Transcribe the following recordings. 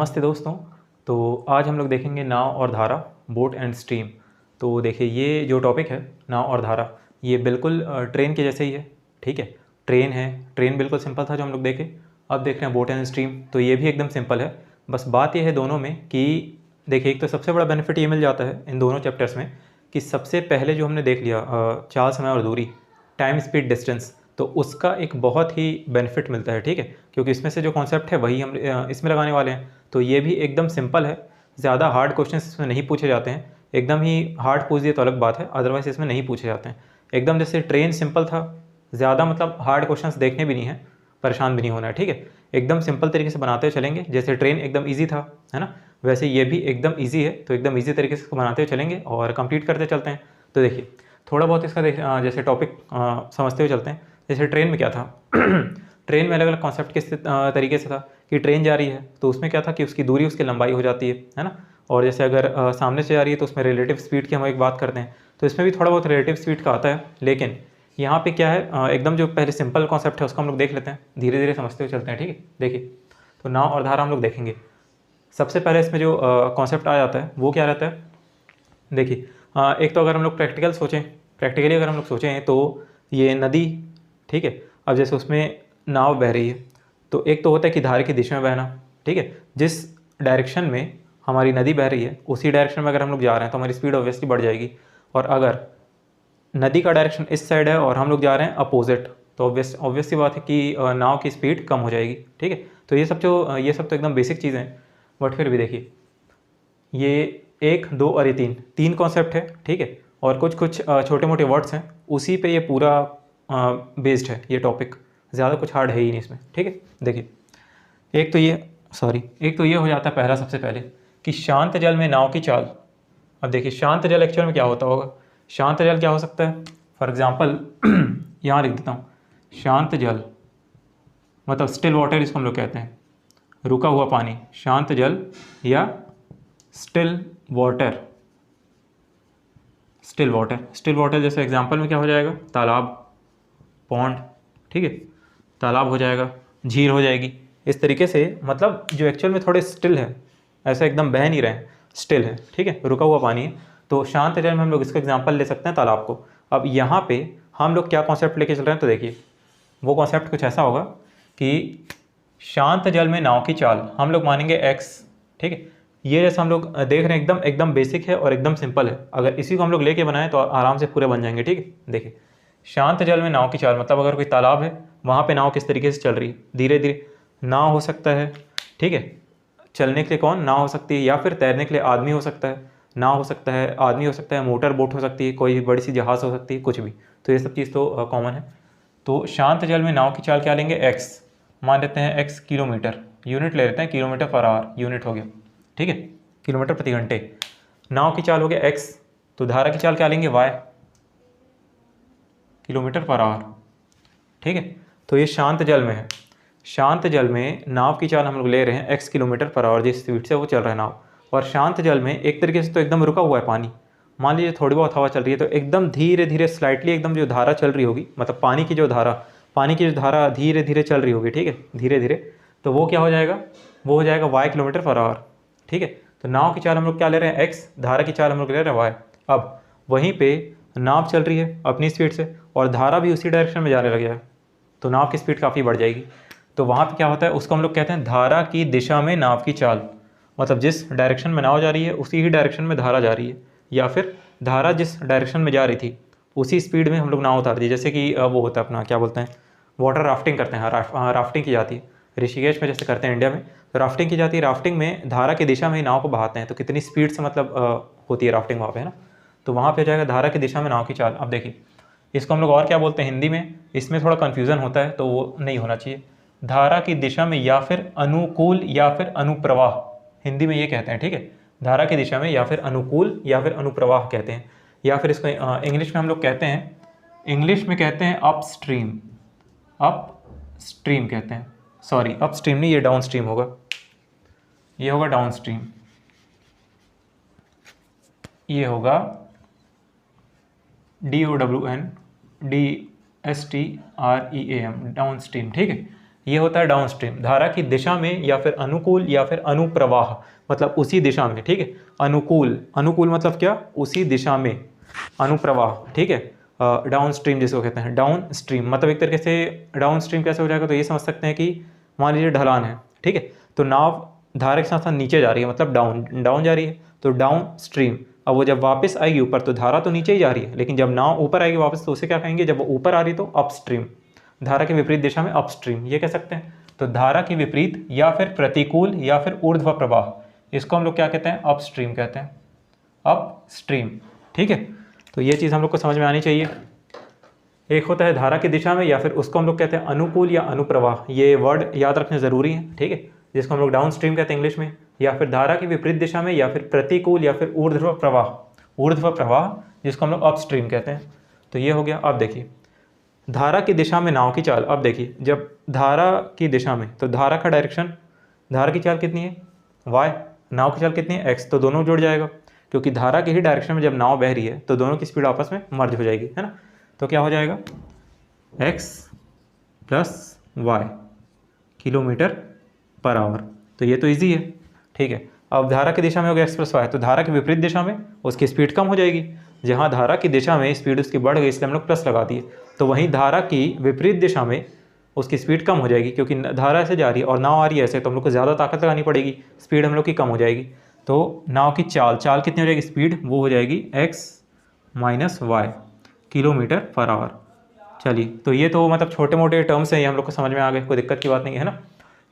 नमस्ते दोस्तों। तो आज हम लोग देखेंगे नाव और धारा, बोट एंड स्ट्रीम। तो देखिए, ये जो टॉपिक है नाव और धारा, ये बिल्कुल ट्रेन के जैसे ही है। ठीक है, ट्रेन है, ट्रेन बिल्कुल सिंपल था जो हम लोग देखे। अब देख रहे हैं बोट एंड स्ट्रीम, तो ये भी एकदम सिंपल है। बस बात ये है दोनों में कि देखिए, एक तो सबसे बड़ा बेनिफिट ये मिल जाता है इन दोनों चैप्टर्स में कि सबसे पहले जो हमने देख लिया चाल, समय और दूरी, टाइम स्पीड डिस्टेंस, तो उसका एक बहुत ही बेनिफिट मिलता है। ठीक है, क्योंकि इसमें से जो कॉन्सेप्ट है वही हम इसमें लगाने वाले हैं। तो ये भी एकदम सिंपल है, ज़्यादा हार्ड क्वेश्चंस इसमें नहीं पूछे जाते हैं। एकदम ही हार्ड पूछ दिए तो अलग बात है, अदरवाइज इसमें नहीं पूछे जाते हैं। एकदम जैसे ट्रेन सिंपल था, ज़्यादा मतलब हार्ड क्वेश्चंस देखने भी नहीं है, परेशान भी नहीं होना है। ठीक है, एकदम सिंपल तरीके से बनाते हुए चलेंगे। जैसे ट्रेन एकदम ईजी था, है ना, वैसे ये भी एकदम ईजी है। तो एकदम ईजी तरीके से बनाते हुए चलेंगे और कंप्लीट करते चलते हैं। तो देखिए, थोड़ा बहुत इसका जैसे टॉपिक समझते हुए चलते हैं। जैसे ट्रेन में क्या था ट्रेन में अलग अलग कॉन्सेप्ट किस तरीके से था कि ट्रेन जा रही है तो उसमें क्या था कि उसकी दूरी उसकी लंबाई हो जाती है ना। और जैसे अगर सामने से जा रही है तो उसमें रिलेटिव स्पीड की हम एक बात करते हैं, तो इसमें भी थोड़ा बहुत रिलेटिव स्पीड का आता है। लेकिन यहाँ पे क्या है, एकदम जो पहले सिंपल कॉन्सेप्ट है उसको हम लोग देख लेते हैं, धीरे धीरे समझते हुए चलते हैं। ठीक है, देखिए, तो नाव और धारा हम लोग देखेंगे। सबसे पहले इसमें जो कॉन्सेप्ट आ जाता है वो क्या रहता है। देखिए, एक तो अगर हम लोग प्रैक्टिकली अगर हम लोग सोचें तो ये नदी, ठीक है, अब जैसे उसमें नाव बह रही है तो एक तो होता है कि धारा की दिशा में बहना। ठीक है, जिस डायरेक्शन में हमारी नदी बह रही है उसी डायरेक्शन में अगर हम लोग जा रहे हैं तो हमारी स्पीड ऑब्वियसली बढ़ जाएगी। और अगर नदी का डायरेक्शन इस साइड है और हम लोग जा रहे हैं अपोजिट, तो ऑब्वियसली बात है कि नाव की स्पीड कम हो जाएगी। ठीक है, तो ये सब तो एकदम बेसिक चीज़ें हैं। बट फिर भी देखिए, ये एक, दो और ये तीन तीन कॉन्सेप्ट है। ठीक है, और कुछ कुछ छोटे मोटे वर्ड्स हैं, उसी पे ये पूरा बेस्ड है ये टॉपिक। ज़्यादा कुछ हार्ड है ही नहीं इसमें। ठीक है, देखिए, एक तो ये हो जाता है पहला, सबसे पहले कि शांत जल में नाव की चाल। अब देखिए, शांत जल एक्चुअल में क्या होता होगा। शांत जल क्या हो सकता है, फॉर एग्जाम्पल यहाँ लिख देता हूँ, शांत जल मतलब स्टिल वाटर, इसको हम लोग कहते हैं, रुका हुआ पानी, शांत जल या स्टिल वाटर। स्टिल वाटर जैसे एग्जांपल में क्या हो जाएगा, तालाब, पॉन्ड। ठीक है, तालाब हो जाएगा, झील हो जाएगी। इस तरीके से मतलब जो एक्चुअल में थोड़े स्टिल है, ऐसा एकदम बह नहीं रहे हैं, स्टिल है। ठीक है, रुका हुआ पानी है। तो शांत जल में हम लोग इसका एग्जाम्पल ले सकते हैं तालाब को। अब यहाँ पे हम लोग क्या कॉन्सेप्ट लेके चल रहे हैं, तो देखिए, वो कॉन्सेप्ट कुछ ऐसा होगा कि शांत जल में नाव की चाल हम लोग मानेंगे x। ठीक है, ये जैसा हम लोग देख रहे हैं एकदम एकदम बेसिक है और एकदम सिंपल है। अगर इसी को हम लोग लेके बनाएं तो आराम से पूरे बन जाएंगे। ठीक है, देखिए, शांत जल में नाव की चाल मतलब अगर कोई तालाब है वहाँ पे नाव किस तरीके से चल रही है, धीरे धीरे। नाव हो सकता है, ठीक है, चलने के लिए कौन नाव हो सकती है, या फिर तैरने के लिए आदमी हो सकता है। नाव हो सकता है, आदमी हो सकता है, मोटर बोट हो सकती है, कोई भी बड़ी सी जहाज़ हो सकती है, कुछ भी। तो ये सब चीज़ तो कॉमन है। तो शांत जल में नाव की चाल क्या लेंगे, x मान लेते हैं, x किलोमीटर, यूनिट ले लेते हैं, किलोमीटर पर आवर यूनिट हो गया। ठीक है, किलोमीटर प्रति घंटे। नाव की चाल हो गया x, तो धारा की चाल क्या लेंगे, y, किलोमीटर पर आवर। ठीक है, तो ये शांत जल में है। शांत जल में नाव की चाल हम लोग ले रहे हैं x किलोमीटर पर आवर, जिस स्पीड से वो चल रहा है नाव। और शांत जल में एक तरीके से तो एकदम रुका हुआ है पानी। मान लीजिए थोड़ी बहुत हवा चल रही है तो एकदम धीरे धीरे स्लाइटली एकदम जो धारा चल रही होगी, मतलब पानी की जो धारा धीरे धीरे चल रही होगी। ठीक है, धीरे धीरे, तो वो क्या हो जाएगा, वो हो जाएगा y किलोमीटर पर आवर। ठीक है, तो नाव की चाल हम लोग क्या ले रहे हैं, x, धारा की चाल हम लोग ले रहे हैं y। अब वहीं पे नाव चल रही है अपनी स्पीड से और धारा भी उसी डायरेक्शन में जाने लग गया है, तो नाव की स्पीड काफ़ी बढ़ जाएगी। तो वहाँ पे क्या होता है, उसको हम लोग कहते हैं धारा की दिशा में नाव की चाल। मतलब जिस डायरेक्शन में नाव जा रही है उसी ही डायरेक्शन में धारा जा रही है, या फिर धारा जिस डायरेक्शन में जा रही थी उसी स्पीड में हम लोग नाव उतार दी। जैसे कि वो होता है अपना क्या बोलते हैं, वाटर राफ्टिंग करते हैं। राफ्टिंग की जाती है ऋषिकेश में, जैसे करते हैं इंडिया में, तो राफ्टिंग की जाती है। राफ्टिंग में धारा की दिशा में ही नाव को बहाते हैं, तो कितनी स्पीड से मतलब होती है राफ्टिंग वहाँ पे, है ना। तो वहाँ पे हो जाएगा धारा की दिशा में नाव की चाल। अब देखिए, इसको हम लोग और क्या बोलते हैं हिंदी में, इसमें थोड़ा कन्फ्यूज़न होता है तो वो नहीं होना चाहिए। धारा की दिशा में या फिर अनुकूल या फिर अनुप्रवाह, हिंदी में ये कहते हैं। ठीक है, धारा की दिशा में या फिर अनुकूल या फिर अनुप्रवाह कहते हैं। या फिर इसको इंग्लिश में हम लोग कहते हैं, इंग्लिश में कहते हैं अपस्ट्रीम, अपस्ट्रीम कहते हैं। सॉरी, अपस्ट्रीम नहीं, ये डाउन स्ट्रीम होगा, ये होगा डाउन स्ट्रीम, ये होगा DOWN DSTREAM, डाउन स्ट्रीम। ठीक है, ये होता है डाउन स्ट्रीम, धारा की दिशा में या फिर अनुकूल या फिर अनुप्रवाह, मतलब उसी दिशा में, ठीक है। अनुकूल, अनुकूल मतलब क्या, उसी दिशा में, अनुप्रवाह, ठीक है। डाउन स्ट्रीम जिसको कहते हैं, डाउन स्ट्रीम मतलब एक तरीके से डाउन स्ट्रीम कैसे हो जाएगा, तो ये समझ सकते हैं कि मान लीजिए ढलान है, ठीक है, तो नाव धारा के साथ साथ नीचे जा रही है, मतलब डाउन डाउन जा रही है, तो डाउन स्ट्रीम। अब वो जब वापस आएगी ऊपर तो धारा तो नीचे ही जा रही है, लेकिन जब नाव ऊपर आएगी वापस तो उसे क्या कहेंगे, जब वो ऊपर आ रही तो अपस्ट्रीम, धारा के विपरीत दिशा में अपस्ट्रीम, ये कह सकते हैं। तो धारा के विपरीत या फिर प्रतिकूल या फिर ऊर्ध्व प्रवाह, इसको हम लोग क्या कहते हैं, अपस्ट्रीम कहते हैं, अपस्ट्रीम, ठीक है। तो ये चीज़ हम लोग को समझ में आनी चाहिए। एक होता है धारा की दिशा में, या फिर उसको हम लोग कहते हैं अनुकूल या अनुप्रवाह, ये वर्ड याद रखने ज़रूरी है, ठीक है, जिसको हम लोग डाउन स्ट्रीम कहते हैं इंग्लिश में, या फिर धारा की विपरीत दिशा में, या फिर प्रतिकूल या फिर ऊर्ध्व प्रवाह, ऊर्ध्व प्रवाह जिसको हम लोग अपस्ट्रीम कहते हैं। तो ये हो गया। अब देखिए धारा की दिशा में नाव की चाल, अब देखिए जब धारा की दिशा में, तो धारा का डायरेक्शन, धारा की चाल कितनी है y, नाव की चाल कितनी है x, तो दोनों जुड़ जाएगा, क्योंकि धारा के ही डायरेक्शन में जब नाव बह रही है तो दोनों की स्पीड आपस में मर्ज हो जाएगी, है ना। तो क्या हो जाएगा, x plus y kilometre per our, तो ये तो इजी है, ठीक है। अब धारा की दिशा में हो गया x प्लस वाई, तो धारा की विपरीत दिशा में उसकी स्पीड कम हो जाएगी, जहाँ धारा की दिशा में स्पीड उसकी बढ़ गई इसलिए हम लोग प्लस लगा दिए, तो वहीं धारा की विपरीत दिशा में उसकी स्पीड कम हो जाएगी, क्योंकि धारा ऐसे जा रही है और नाव आ रही है ऐसे, तो हम लोग को ज़्यादा ताकत लगानी पड़ेगी, स्पीड हम लोग की कम हो जाएगी। तो नाव की चाल, चाल कितनी हो जाएगी, स्पीड वो हो जाएगी x minus y kilometre per hour. चलिए, तो ये तो मतलब छोटे मोटे टर्म्स हैं, ये हम लोग को समझ में आ गए, कोई दिक्कत की बात नहीं है ना।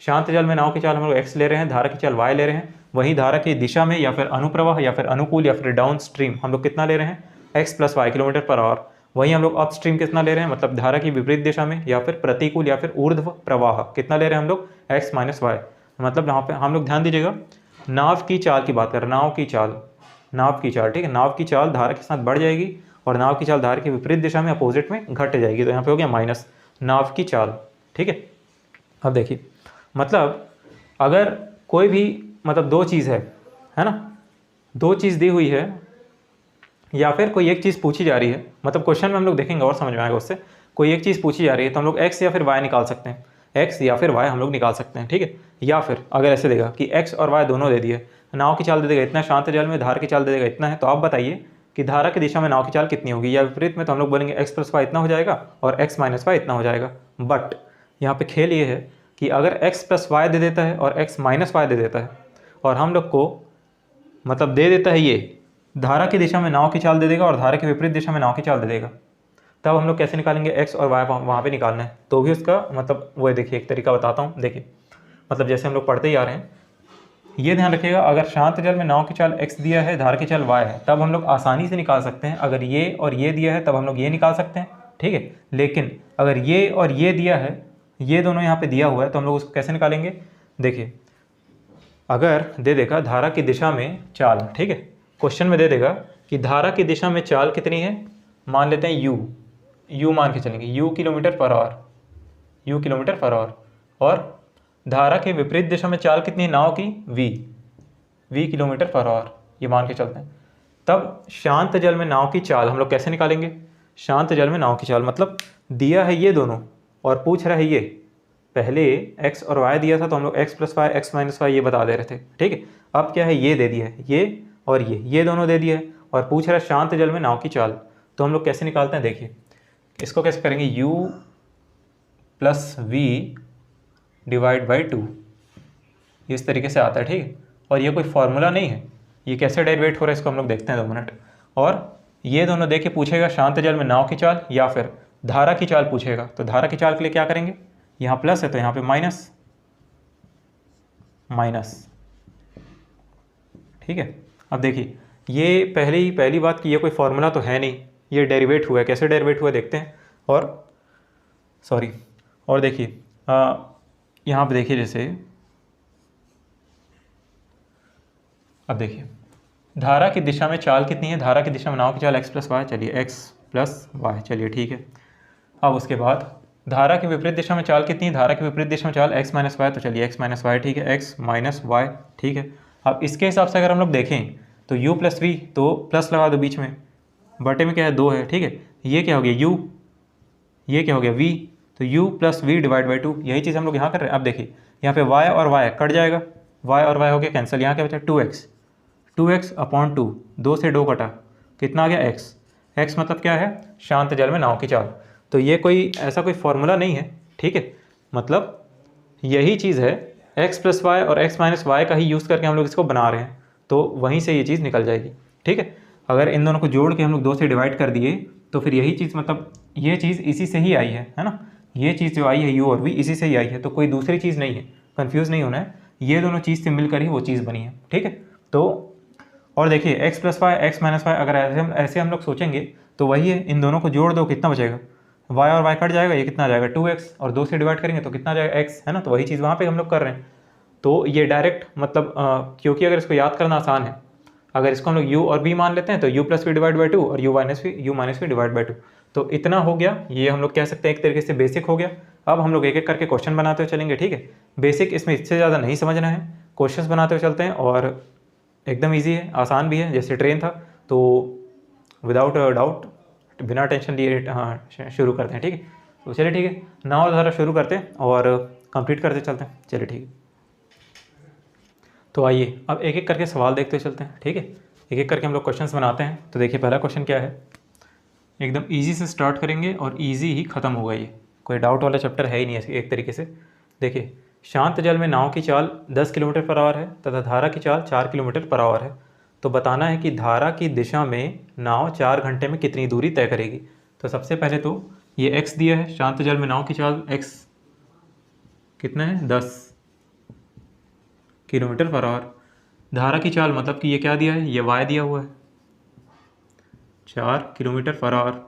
शांत जल में नाव की चाल हम लोग x ले रहे हैं, धारा की चाल y ले रहे हैं, वहीं धारा की दिशा में या फिर अनुप्रवाह या फिर अनुकूल या फिर डाउन स्ट्रीम हम लोग कितना ले रहे हैं, x plus y kilometre per hour. वहीं हम लोग अप स्ट्रीम कितना ले रहे हैं, मतलब धारा की विपरीत दिशा में या फिर प्रतिकूल या फिर ऊर्ध्व प्रवाह कितना ले रहे हैं हम लोग, x माइनस वाई। मतलब यहाँ पे हम लोग ध्यान दीजिएगा, नाव की चाल की बात कर रहे हैं, नाव की चाल, नाव की चाल, ठीक है, नाव की चाल धारा के साथ बढ़ जाएगी और नाव की चाल धारा की विपरीत दिशा में अपोजिट में घट जाएगी, तो यहाँ पे हो गया माइनस नाव की चाल, ठीक है। अब देखिए मतलब अगर कोई भी मतलब दो चीज़ है ना, दो चीज़ दी हुई है या फिर कोई एक चीज़ पूछी जा रही है, मतलब क्वेश्चन में हम लोग देखेंगे और समझ में आएगा उससे, कोई एक चीज़ पूछी जा रही है तो हम लोग x या फिर y निकाल सकते हैं, x या फिर y हम लोग निकाल सकते हैं, ठीक है। या फिर अगर ऐसे देगा कि x और y दोनों दे दिए, नाव की चाल दे देगा इतना, शांत जल में धारा की चाल दे देगा इतना है, तो आप बताइए कि धारा की दिशा में नाव की चाल कितनी होगी, या विपरीत में तो हम लोग बोलेंगे x प्लस वाई इतना हो जाएगा और x माइनस वाई इतना हो जाएगा। बट यहाँ पे खेल ये है कि अगर x प्लस वाई दे देता है और x माइनस वाई दे देता है और हम लोग को मतलब दे देता है ये धारा की दिशा में नाव की चाल दे देगा और धारा की विपरीत दिशा में नाव की चाल दे देगा, तब हम लोग कैसे निकालेंगे x और y, वहाँ पे निकालना है, तो भी उसका मतलब वो देखिए एक तरीका बताता हूँ। देखिए मतलब जैसे हम लोग पढ़ते ही आ रहे हैं, ये ध्यान रखिएगा, अगर शांत जल में नाव की चाल x दिया है, धारा की चाल y है, तब हम लोग आसानी से निकाल सकते हैं। अगर ये और ये दिया है तब हम लोग ये निकाल सकते हैं, ठीक है। लेकिन अगर ये और ये दिया है, ये दोनों यहाँ पे दिया हुआ है, तो हम लोग उसको कैसे निकालेंगे। देखिए अगर दे देगा धारा की दिशा में चाल, ठीक है, क्वेश्चन में दे देगा कि धारा की दिशा में चाल कितनी है, मान लेते हैं u मान के चलेंगे, u kilometre per our, u kilometre per our, और धारा के विपरीत दिशा में चाल कितनी है नाव की, v किलोमीटर पर आवर, ये मान के चलते हैं। तब शांत जल में नाव की चाल हम लोग कैसे निकालेंगे, शांत जल में नाव की चाल मतलब दिया है ये दोनों और पूछ रहा है ये, पहले x और y दिया था तो हम लोग x plus y x minus y ये बता दे रहे थे, ठीक है। अब क्या है, ये दे दिया है, ये और ये दोनों दे दिया है और पूछ रहा है शांत जल में नाव की चाल, तो हम लोग कैसे निकालते हैं। देखिए इसको कैसे करेंगे, u plus v divide by 2, इस तरीके से आता है, ठीक है। और ये कोई फॉर्मूला नहीं है, ये कैसे डेरिवेट हो रहा है इसको हम लोग देखते हैं 2 मिनट। और ये दोनों देके पूछेगा शांत जल में नाव की चाल या फिर धारा की चाल पूछेगा, तो धारा की चाल के लिए क्या करेंगे, यहाँ प्लस है तो यहाँ पे माइनस, ठीक है। अब देखिए ये पहली बात कि ये कोई फॉर्मूला तो है नहीं, ये डेरिवेट हुआ है, कैसे डेरिवेट हुआ देखते हैं। और देखिए यहाँ पे देखिए, जैसे अब देखिए धारा की दिशा में चाल कितनी है, धारा की दिशा में नाव की चाल x प्लस वाई, चलिए x प्लस वाई, चलिए ठीक है। अब उसके बाद धारा की विपरीत दिशा में चाल कितनी है, धारा की विपरीत दिशा में चाल x माइनस वाई, तो चलिए x माइनस वाई, ठीक है, x माइनस वाई, ठीक है। अब इसके हिसाब से अगर हम लोग देखें तो u प्लस वी, तो प्लस लगा दो बीच में, बटे में क्या है 2 है, ठीक है। ये क्या हो गया u, ये क्या हो गया v, तो u plus v divide by 2, यही चीज़ हम लोग यहाँ कर रहे हैं। अब देखिए यहाँ पे y और y कट जाएगा, y और y हो गया कैंसिल, यहाँ क्या बचा 2x, 2x अपॉन 2, 2 से 2 कटा, कितना आ गया x, x मतलब क्या है, शांत जल में नाव की चाल। तो ये कोई ऐसा कोई फॉर्मूला नहीं है, ठीक है, मतलब यही चीज़ है, x प्लस वाई और x माइनस वाई का ही यूज़ करके हम लोग इसको बना रहे हैं, तो वहीं से ये चीज़ निकल जाएगी, ठीक है। अगर इन दोनों को जोड़ के हम लोग 2 से डिवाइड कर दिए तो फिर यही चीज़, मतलब ये चीज़ इसी से ही आई है ना, ये चीज़ जो आई है u और v इसी से ही आई है, तो कोई दूसरी चीज़ नहीं है, कंफ्यूज नहीं होना है, ये दोनों चीज़ से मिलकर ही वो चीज़ बनी है, ठीक है। तो और देखिए x plus y x minus y, अगर ऐसे हम लोग सोचेंगे तो वही है, इन दोनों को जोड़ दो कितना बचेगा, y और y कट जाएगा, ये कितना आ जाएगा 2x, और 2 से डिवाइड करेंगे तो कितना आ जाएगा x, है ना, तो वही चीज़ वहाँ पे हम लोग कर रहे हैं। तो ये डायरेक्ट मतलब क्योंकि अगर इसको याद करना आसान है, अगर इसको हम लोग u और v मान लेते हैं तो u plus v divide by 2 और u minus v divide by 2, तो इतना हो गया, ये हम लोग कह सकते हैं एक तरीके से बेसिक हो गया। अब हम लोग एक एक करके क्वेश्चन बनाते हुए चलेंगे, ठीक है। बेसिक इसमें इससे ज़्यादा नहीं समझना है, क्वेश्चंस बनाते हुए चलते हैं, और एकदम ईजी है, आसान भी है, जैसे ट्रेन था। तो विदाउट डाउट, बिना टेंशन लिए शुरू करते हैं, ठीक है। तो चलिए ठीक है, नाव और धारा शुरू करते हैं और कंप्लीट करते चलते हैं, चलिए ठीक है। तो आइए अब एक एक करके सवाल देखते हुए चलते हैं, ठीक है, एक एक करके हम लोग क्वेश्चंस बनाते हैं। तो देखिए पहला क्वेश्चन क्या है, एकदम इजी से स्टार्ट करेंगे और इजी ही ख़त्म होगा, ये कोई डाउट वाला चैप्टर है ही नहीं है एक तरीके से। देखिए शांत जल में नाव की चाल 10 किलोमीटर पर आवर है तथा धारा की चाल 4 किलोमीटर पर आवर है, तो बताना है कि धारा की दिशा में नाव 4 घंटे में कितनी दूरी तय करेगी। तो सबसे पहले तो ये x दिया है, शांत जल में नाव की चाल x कितना है 10 किलोमीटर पर आवर, धारा की चाल मतलब कि ये क्या दिया है, ये y दिया हुआ है 4 किलोमीटर पर आवर।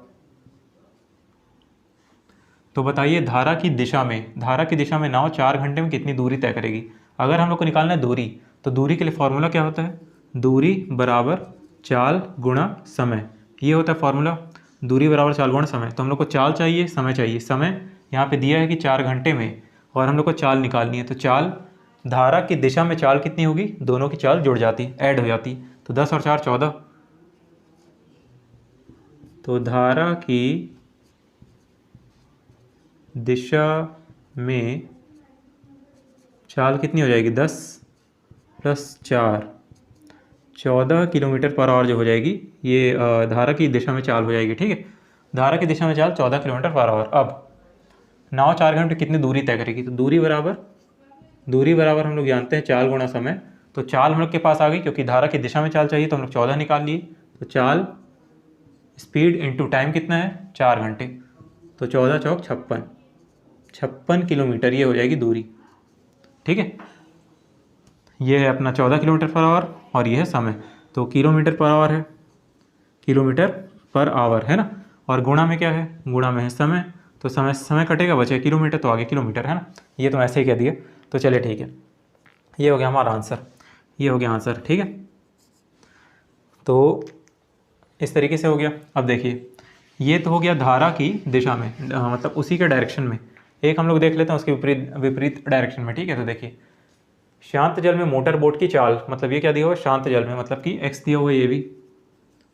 तो बताइए धारा की दिशा में नाव 4 घंटे में कितनी दूरी तय करेगी। अगर हम लोग को निकालना है दूरी, तो दूरी के लिए फॉर्मूला क्या होता है, दूरी बराबर चाल गुणा समय, ये होता है फॉर्मूला, दूरी बराबर चाल गुणा समय। तो हम लोग को चाल चाहिए, समय चाहिए, समय यहाँ पे दिया है कि 4 घंटे में, और हम लोग को चाल निकालनी है। तो चाल, धारा की दिशा में चाल कितनी होगी, दोनों की चाल जुड़ जाती है, ऐड हो जाती है, तो 10 और 4 14। तो धारा की दिशा में चाल कितनी हो जाएगी, 10 प्लस 4 14 किलोमीटर पर आवर जो हो जाएगी, ये धारा की दिशा में चाल हो जाएगी, ठीक है। धारा की दिशा में चाल 14 किलोमीटर पर आवर। अब नाव 4 घंटे कितनी दूरी तय करेगी, तो दूरी बराबर हम लोग जानते हैं चाल गुणा समय। तो चाल हम लोग के पास आ गई, क्योंकि धारा की दिशा में चाल चाहिए तो हम लोग 14 निकाल लिए। तो चाल स्पीड इंटू टाइम कितना है, 4 घंटे, तो 14 चौक 56 किलोमीटर ये हो जाएगी दूरी, ठीक है। ये है अपना 14 किलोमीटर पर आवर और ये है समय, तो किलोमीटर पर आवर है, किलोमीटर पर आवर है ना, और गुणा में क्या है, गुणा में है समय, तो समय कटेगा, बचे किलोमीटर, तो आगे किलोमीटर है ना, ये तो ऐसे ही कह दिए। तो चलिए ठीक है, ये हो गया हमारा आंसर, ये हो गया आंसर, ठीक है। तो इस तरीके से हो गया। अब देखिए ये तो हो गया धारा की दिशा में, मतलब उसी के डायरेक्शन में। एक हम लोग देख लेते हैं उसके विपरीत डायरेक्शन में, ठीक है। तो देखिए शांत जल में मोटर बोट की चाल, मतलब ये क्या दिया हुआ है, शांत जल में, मतलब कि x दिया हुआ है, ये भी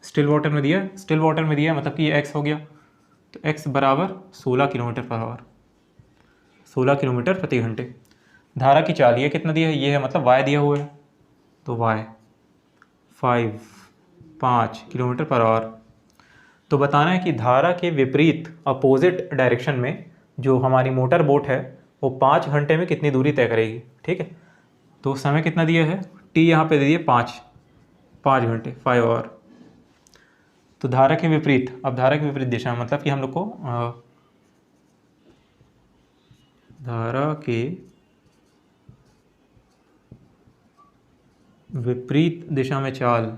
स्टिल वाटर में दिया है, मतलब कि ये x हो गया, तो x बराबर 16 किलोमीटर पर आवर, 16 किलोमीटर प्रति घंटे। धारा की चाल ये कितना दिया है, ये है मतलब y दिया हुआ है, तो y 5 किलोमीटर पर आवर। तो बताना है कि धारा के विपरीत अपोजिट डायरेक्शन में जो हमारी मोटर बोट है वो 5 घंटे में कितनी दूरी तय करेगी, ठीक है। तो समय कितना दिया है, t यहाँ पे दे दिए 5 घंटे 5 आवर। तो धारा के विपरीत, अब धारा के विपरीत दिशा मतलब कि हम लोग को धारा के विपरीत दिशा में चाल,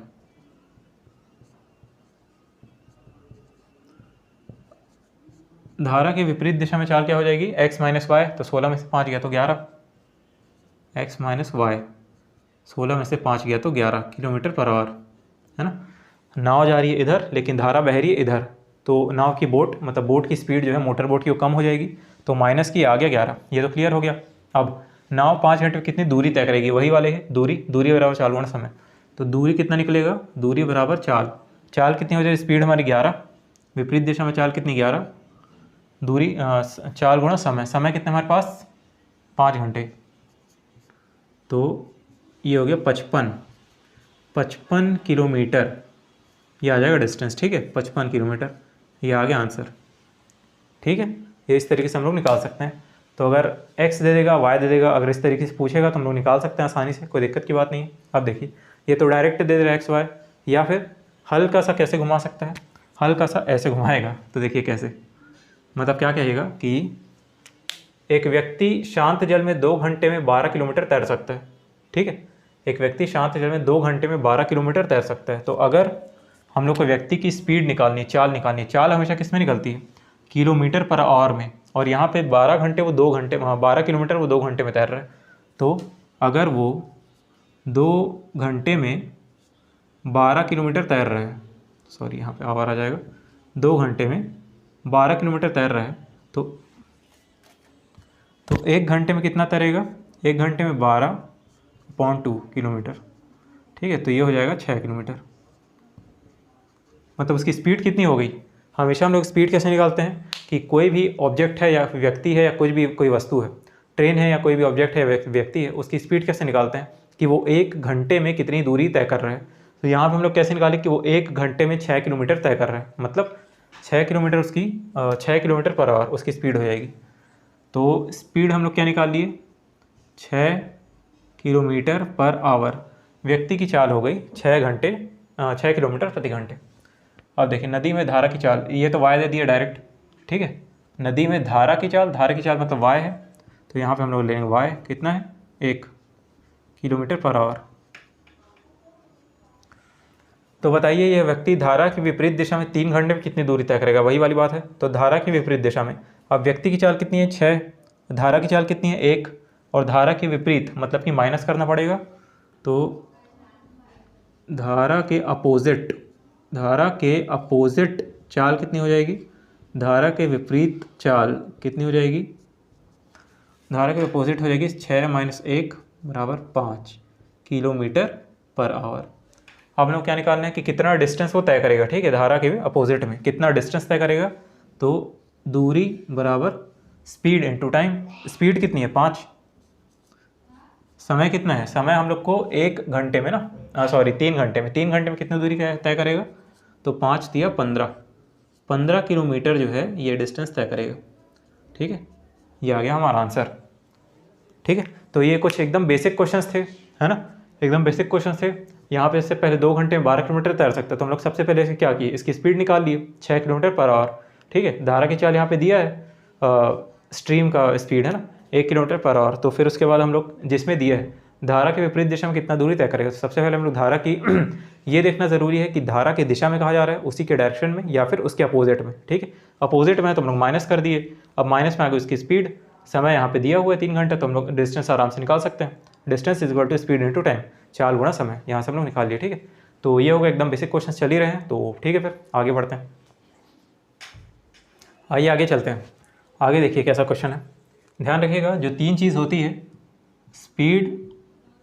धारा के विपरीत दिशा में चाल क्या हो जाएगी, x माइनस वाई, तो 16 में से 5 गया तो 11, x माइनस वाई, 16 में से 5 गया तो 11 किलोमीटर पर आवर, है ना। नाव जा रही है इधर लेकिन धारा बह रही है इधर, तो नाव की बोट, मतलब बोट की स्पीड जो है मोटर बोट की वो कम हो जाएगी, तो माइनस की आ गया 11, ये तो क्लियर हो गया। अब नाव 5 घंटे में कितनी दूरी तय करेगी, वही वाले है दूरी बराबर चाल गुणा समय। तो दूरी कितना निकलेगा, दूरी बराबर चाल कितनी हो जाएगी, स्पीड हमारी 11, विपरीत दिशा में चाल कितनी 11, दूरी चाल गुणा समय, समय कितने हमारे पास 5 घंटे, तो ये हो गया 55 किलोमीटर, ये आ जाएगा डिस्टेंस। ठीक है, 55 किलोमीटर, ये आ गया आंसर। ठीक है, ये इस तरीके से हम लोग निकाल सकते हैं। तो अगर x दे देगा, y दे देगा, अगर इस तरीके से पूछेगा तो हम लोग निकाल सकते हैं आसानी से, कोई दिक्कत की बात नहीं है। अब देखिए, ये तो डायरेक्ट दे दे रहा है x y, या फिर हल्का सा कैसे घुमा सकता है, हल्का सा ऐसे घुमाएगा। तो देखिए कैसे, मतलब क्या कहेगा कि एक व्यक्ति शांत जल में 2 घंटे में 12 किलोमीटर तैर सकता है। ठीक है, एक व्यक्ति शांत जल में 2 घंटे में 12 किलोमीटर तैर सकता है। तो अगर हम लोग को व्यक्ति की स्पीड निकालनी है, चाल निकालनी है, चाल हमेशा किस में निकलती है, किलोमीटर पर आवर में, और यहाँ पे 12 घंटे वो 2 घंटे, हाँ 12 किलोमीटर वो 2 घंटे में तैर रहा है। तो अगर वो 2 घंटे में 12 किलोमीटर तैर रहा है, सॉरी यहाँ पे आवर आ जाएगा, 2 घंटे में 12 किलोमीटर तैर रहा है, तो 1 घंटे में कितना तैरेगा, 1 घंटे में 12/2 किलोमीटर। ठीक है, तो ये हो जाएगा 6 किलोमीटर। मतलब उसकी स्पीड कितनी हो गई। हमेशा हम लोग स्पीड कैसे निकालते हैं कि कोई भी ऑब्जेक्ट है या व्यक्ति है या कुछ भी कोई वस्तु है, ट्रेन है या कोई भी ऑब्जेक्ट है व्यक्ति है, उसकी स्पीड कैसे निकालते हैं कि वो 1 घंटे में कितनी दूरी तय कर रहा है। तो यहाँ पे हम लोग कैसे निकालें कि वो 1 घंटे में 6 किलोमीटर तय कर रहा है, मतलब 6 किलोमीटर उसकी 6 किलोमीटर पर आवर उसकी स्पीड हो जाएगी। तो स्पीड हम लोग क्या निकाल लिए, 6 किलोमीटर पर आवर। व्यक्ति की चाल हो गई 6 किलोमीटर प्रति घंटे। अब देखिए, नदी में धारा की चाल, ये तो y दे दिया डायरेक्ट। ठीक है, नदी में धारा की चाल मतलब y है, तो यहाँ पे हम लोग लेंगे y कितना है, 1 किलोमीटर पर आवर। तो बताइए, यह व्यक्ति धारा की विपरीत दिशा में 3 घंटे में कितनी दूरी तय करेगा, वही वाली बात है। तो धारा की विपरीत दिशा में, अब व्यक्ति की चाल कितनी है 6, धारा की चाल कितनी है 1, और धारा के विपरीत मतलब कि माइनस करना पड़ेगा। तो धारा के अपोजिट चाल कितनी हो जाएगी, धारा के विपरीत चाल कितनी हो जाएगी, धारा के अपोजिट हो जाएगी 6 - 1 = 5 किलोमीटर पर आवर। अब हम लोग क्या निकालना है कि कितना डिस्टेंस वो तय करेगा। ठीक है, धारा के अपोजिट में कितना डिस्टेंस तय करेगा, तो दूरी बराबर स्पीड इनटू टाइम। स्पीड कितनी है 5, समय कितना है, समय हम लोग को 1 घंटे में ना, 3 घंटे में, 3 घंटे में कितनी दूरी तय करेगा, तो 5 दिया 15 किलोमीटर जो है ये डिस्टेंस तय करेगा। ठीक है, ये आ गया हमारा आंसर। ठीक है, तो ये कुछ एकदम बेसिक क्वेश्चंस थे, है ना, एकदम बेसिक क्वेश्चंस थे। यहाँ पे इससे पहले 2 घंटे में 12 किलोमीटर तैर सकते हैं, तो हम लोग सबसे पहले क्या किए, इसकी स्पीड निकाल लिए 6 किलोमीटर पर आवर। ठीक है, धारा की चाल यहाँ पे दिया है, स्ट्रीम का स्पीड है ना 1 किलोमीटर पर आवर। तो फिर उसके बाद हम लोग जिसमें दिया है धारा के विपरीत दिशा में कितना दूरी तय करेगा, तो सबसे पहले हम लोग धारा की ये देखना ज़रूरी है कि धारा की दिशा में कहा जा रहा है, उसी के डायरेक्शन में या फिर उसके अपोजिट में। ठीक है, अपोजिट में तो हम लोग माइनस कर दिए, अब माइनस में आ गई उसकी स्पीड। समय यहाँ पे दिया हुआ है 3 घंटे, तो हम लोग डिस्टेंस आराम से निकाल सकते हैं, distance is equal to speed into time, चाल गुणा समय, यहाँ से हम लोग निकाल लिए। ठीक है, तो ये होगा, एकदम बेसिक क्वेश्चन चल ही रहे हैं। तो ठीक है, फिर आगे बढ़ते हैं, आइए आगे चलते हैं। आगे देखिए कैसा क्वेश्चन है, ध्यान रखिएगा। जो 3 चीज़ होती है, स्पीड,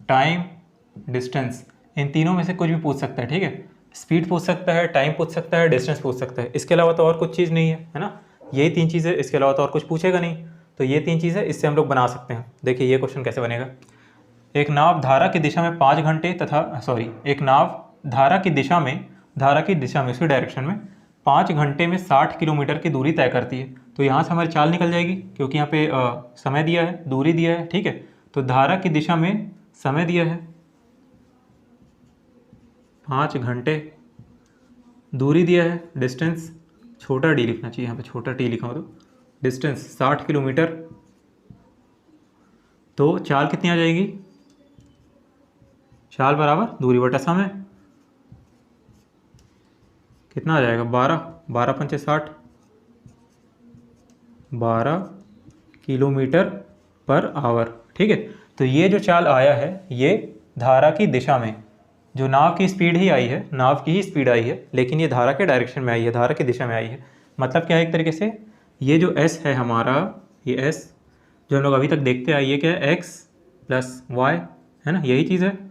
टाइम, डिस्टेंस, इन तीनों में से कुछ भी पूछ सकता है। ठीक है, स्पीड पूछ सकता है, टाइम पूछ सकता है, डिस्टेंस पूछ सकता है, इसके अलावा तो और कुछ चीज़ नहीं है ना, यही 3 चीज़ें, इसके अलावा तो और कुछ पूछेगा नहीं। तो ये 3 चीज़ें इससे हम लोग बना सकते हैं। देखिए ये क्वेश्चन कैसे बनेगा, एक नाव धारा की दिशा में 5 घंटे एक नाव धारा की दिशा में उसकी डायरेक्शन में 5 घंटे में 60 किलोमीटर की दूरी तय करती है। तो यहाँ से हमारी चाल निकल जाएगी, क्योंकि यहाँ पे समय दिया है, दूरी दिया है। ठीक है, तो धारा की दिशा में समय दिया है 5 घंटे, दूरी दिया है, डिस्टेंस छोटा डी लिखना चाहिए, यहाँ पे छोटा टी लिखा हो तो डिस्टेंस 60 किलोमीटर। तो चाल कितनी आ जाएगी, चाल बराबर दूरी बटा समय, कितना आ जाएगा 12 पंचे 60, 12 किलोमीटर पर आवर। ठीक है, तो ये जो चाल आया है ये धारा की दिशा में, जो नाव की स्पीड ही आई है, नाव की ही स्पीड आई है, लेकिन ये धारा के डायरेक्शन में आई है, धारा की दिशा में आई है। मतलब क्या है, एक तरीके से ये जो s है हमारा, ये s जो हम लोग अभी तक देखते आए, ये क्या है, x + y है ना, यही चीज़ है।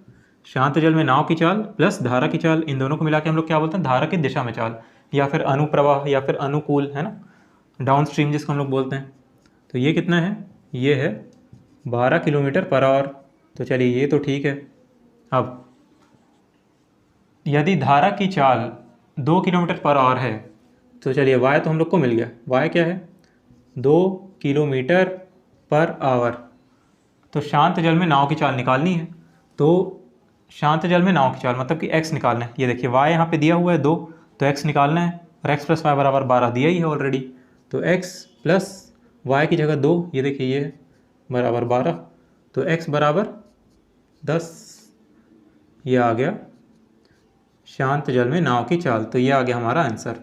शांत जल में नाव की चाल प्लस धारा की चाल, इन दोनों को मिला के हम लोग क्या बोलते हैं, धारा की दिशा में चाल, या फिर अनुप्रवाह या फिर अनुकूल, है ना। डाउन स्ट्रीम जिसको हम लोग बोलते हैं। तो ये कितना है, ये है 12 किलोमीटर पर आवर। तो चलिए ये तो ठीक है। अब यदि धारा की चाल 2 किलोमीटर पर आवर है, तो चलिए y तो हम लोग को मिल गया, y क्या है 2 किलोमीटर पर आवर। तो शांत जल में नाव की चाल निकालनी है। तो शांत जल में नाव की चाल मतलब कि x निकालना है। ये देखिए y यहाँ पे दिया हुआ है 2, तो x निकालना है और x प्लस वाई बराबर 12 दिया ही है ऑलरेडी। तो x प्लस वाई की जगह 2, ये देखिए ये बराबर 12, तो x बराबर 10। ये आ गया शांत जल में नाव की चाल। तो ये आ गया हमारा आंसर।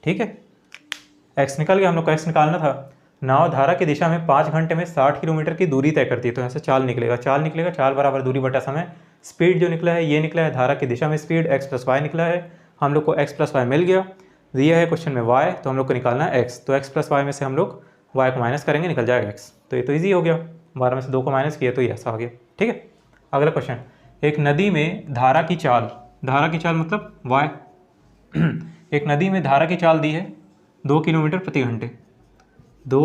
ठीक है, x निकल गया, हम लोग को x निकालना था। नाव धारा की दिशा में 5 घंटे में 60 किलोमीटर की दूरी तय करती है। तो यहाँ से चाल निकलेगा, चाल बराबर दूरी बटा समय। स्पीड जो निकला है ये निकला है धारा की दिशा में स्पीड, x प्लस वाई निकला है। हम लोग को x प्लस वाई मिल गया। दिया है क्वेश्चन में y, तो हम लोग को निकालना है x। तो x प्लस वाई में से हम लोग y को माइनस करेंगे, निकल जाएगा x। तो ये तो ईजी हो गया, 12 में से 2 को माइनस किया तो ये ऐसा आ गया। ठीक है, अगला क्वेश्चन, एक नदी में धारा की चाल मतलब y एक नदी में धारा की चाल दी है 2 किलोमीटर प्रति घंटे, 2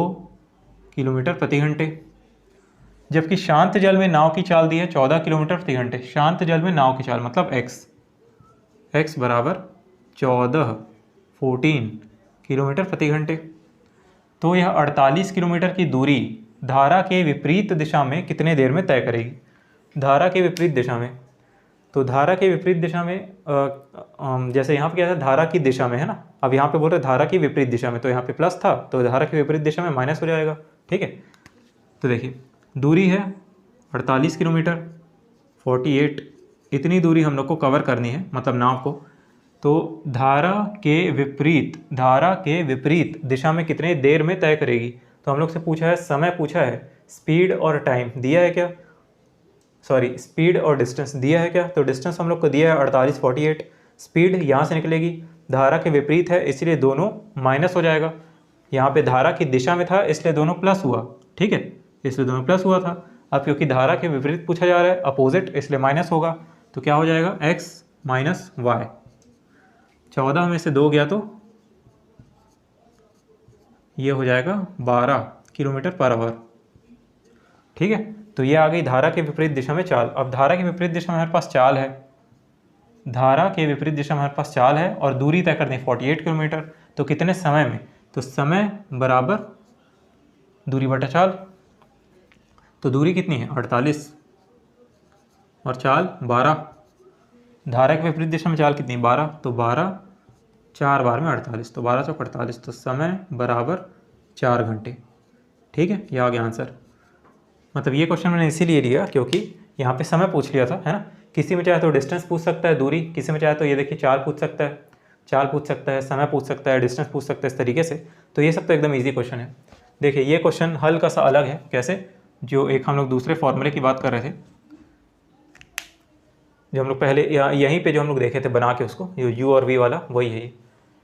किलोमीटर प्रति घंटे, जबकि शांत जल में नाव की चाल दी है 14 किलोमीटर प्रति घंटे। शांत जल में नाव की चाल मतलब x बराबर 14 किलोमीटर प्रति घंटे। तो यह 48 किलोमीटर की दूरी धारा के विपरीत दिशा में कितने देर में तय करेगी। धारा के विपरीत दिशा में, तो धारा के विपरीत दिशा में जैसे यहाँ पे क्या था धारा की दिशा में है ना, अब यहाँ पे बोल रहे धारा की विपरीत दिशा में, तो यहाँ पे प्लस था तो धारा के विपरीत दिशा में माइनस हो जाएगा। ठीक है, तो देखिए दूरी है 48 किलोमीटर, 48, इतनी दूरी हम लोग को कवर करनी है मतलब नाव को। तो धारा के विपरीत दिशा में कितने देर में तय करेगी। तो हम लोग से पूछा है समय, पूछा है स्पीड और टाइम दिया है क्या, सॉरी स्पीड और डिस्टेंस दिया है क्या। तो डिस्टेंस हम लोग को दिया है 48, 48, स्पीड यहाँ से निकलेगी, धारा के विपरीत है इसलिए दोनों माइनस हो जाएगा। यहाँ पे धारा की दिशा में था इसलिए दोनों प्लस हुआ। ठीक है, इसलिए दोनों प्लस हुआ था। अब क्योंकि धारा के विपरीत पूछा जा रहा है अपोजिट, इसलिए माइनस होगा। तो क्या हो जाएगा x माइनस वाई। 14 में से 2 गया तो ये हो जाएगा 12 किलोमीटर पर आवर। ठीक है, तो ये आ गई धारा के विपरीत दिशा में चाल। अब धारा के विपरीत दिशा में हमारे पास चाल है, धारा के विपरीत दिशा में हमारे पास चाल है और दूरी तय करनी 48 किलोमीटर। तो कितने समय में, तो समय बराबर दूरी बटा चाल। तो दूरी कितनी है 48 और चाल 12। धारा के विपरीत दिशा में चाल कितनी 12, तो 12 4 बार में 48, तो 12 चौक 48, तो समय बराबर 4 घंटे। ठीक है, ये आ गया आंसर। मतलब ये क्वेश्चन मैंने इसीलिए लिया क्योंकि यहाँ पे समय पूछ लिया था, है ना। किसी में चाहे तो डिस्टेंस पूछ सकता है, दूरी, किसी में चाहे तो ये देखिए चाल पूछ सकता है, समय पूछ सकता है, डिस्टेंस पूछ सकता है, इस तरीके से। तो ये सब तो एकदम ईजी क्वेश्चन है। देखिए ये क्वेश्चन हल्का सा अलग है, कैसे, जो एक हम लोग दूसरे फॉर्मूले की बात कर रहे थे, जो हम लोग पहले यहीं पे जो हम लोग देखे थे बना के उसको, जो u और v वाला वही है।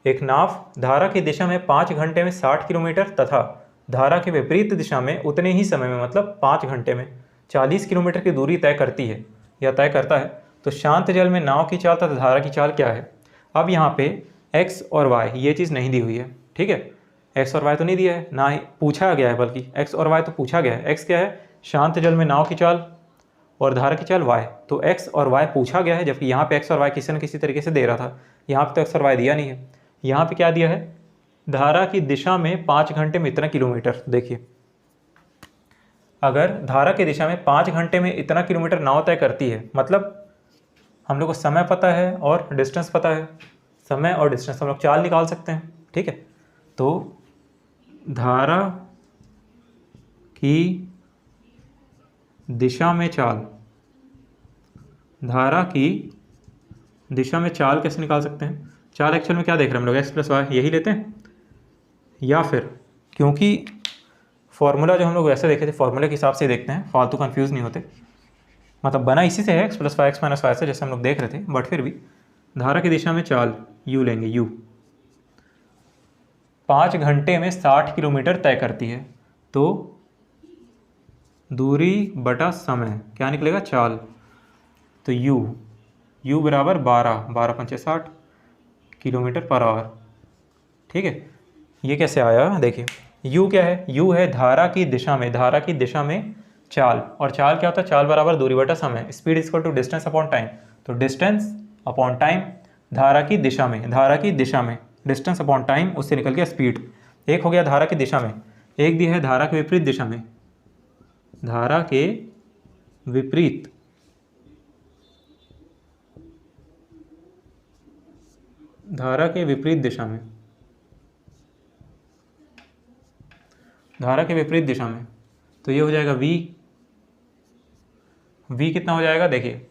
एक नाव धारा की दिशा में 5 घंटे में 60 किलोमीटर तथा धारा के विपरीत दिशा में उतने ही समय में मतलब 5 घंटे में 40 किलोमीटर की दूरी तय करती है या तय करता है। तो शांत जल में नाव की चाल तथा धारा की चाल क्या है। अब यहाँ पे x और y ये चीज़ नहीं दी हुई है। ठीक है, x और y तो नहीं दिया है, ना ही पूछा गया है, बल्कि x और y तो पूछा गया है। x क्या है, शांत जल में नाव की चाल, और धारा की चाल y। तो x और y पूछा गया है, जबकि यहाँ पे x और y किसी न किसी तरीके से दे रहा था। यहाँ पे तो x और y दिया नहीं है। यहाँ पे क्या दिया है, धारा की दिशा में 5 घंटे में इतना किलोमीटर। देखिए अगर धारा की दिशा में 5 घंटे में इतना किलोमीटर नाव तय करती है, मतलब हम लोग को समय पता है और डिस्टेंस पता है, समय और डिस्टेंस हम लोग चाल निकाल सकते हैं। ठीक है, तो धारा की दिशा में चाल, धारा की दिशा में चाल कैसे निकाल सकते हैं। चाल एक्चुअल में क्या देख रहे हैं हम लोग, x प्लस वाई यही लेते हैं, या फिर क्योंकि फॉर्मूला जो हम लोग वैसे देखे थे फॉर्मूले के हिसाब से देखते हैं, फालतू कंफ्यूज नहीं होते। मतलब बना इसी से है x plus y x minus y से, जैसे हम लोग देख रहे थे, बट फिर भी धारा की दिशा में चाल u लेंगे। u 5 घंटे में 60 किलोमीटर तय करती है, तो दूरी बटा समय क्या निकलेगा, चाल। तो u बराबर 12 पंचे 60 किलोमीटर पर आवर। ठीक है, ये कैसे आया, देखिए u क्या है, u है धारा की दिशा में, धारा की दिशा में चाल, और चाल क्या होता है, चाल बराबर दूरी बटा समय, speed equal to distance upon time. तो डिस्टेंस अपॉन टाइम धारा की दिशा में, धारा की दिशा में डिस्टेंस अपॉन टाइम, उससे निकल गया स्पीड। एक हो गया धारा की दिशा में, एक दिया है धारा के विपरीत दिशा में, धारा के विपरीत, धारा के विपरीत दिशा में, धारा के विपरीत दिशा में। तो ये हो जाएगा v, v कितना हो जाएगा, देखिए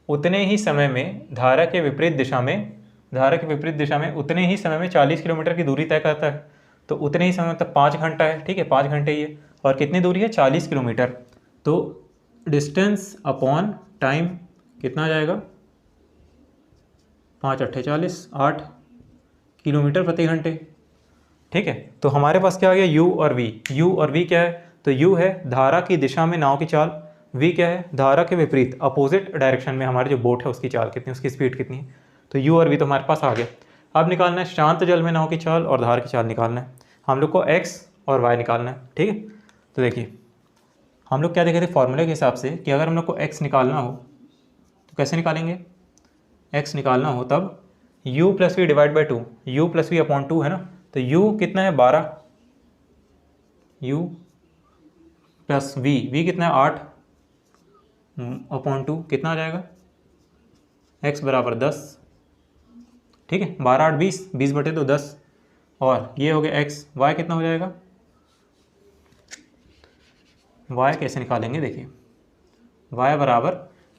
उतने ही समय में धारा के विपरीत दिशा में, धारा के विपरीत दिशा में उतने ही समय में 40 किलोमीटर की दूरी तय करता है। तो उतने ही समय मतलब 5 घंटा है, ठीक है, 5 घंटे ही है, और कितनी दूरी है, 40 किलोमीटर। तो डिस्टेंस अपॉन टाइम कितना आ जाएगा, 5 8 40, 8 किलोमीटर प्रति घंटे, ठीक है। तो हमारे पास क्या आ गया, u और v। u और v क्या है, तो u है धारा की दिशा में नाव की चाल, v क्या है धारा के विपरीत अपोजिट डायरेक्शन में हमारे जो बोट है उसकी चाल कितनी, उसकी स्पीड कितनी है। तो u और v तो हमारे पास आ गया। अब निकालना है शांत जल में नाव की चाल और धारा की चाल निकालना है, हम लोग को x और y निकालना है, ठीक है। तो देखिए हम लोग क्या देखे थे फॉर्मूले के हिसाब से कि अगर हम लोग को x निकालना हो तो कैसे निकालेंगे, x निकालना हो तब u plus v divide by 2, u plus v upon 2 है ना। तो u कितना है 12, u प्लस v कितना है 8 अपॉन 2, कितना आ जाएगा, x बराबर 10, ठीक है, 12 8 20, 20 बटे तो 10, और ये हो गया x, y कितना हो जाएगा, y कैसे निकालेंगे, देखिए y बराबर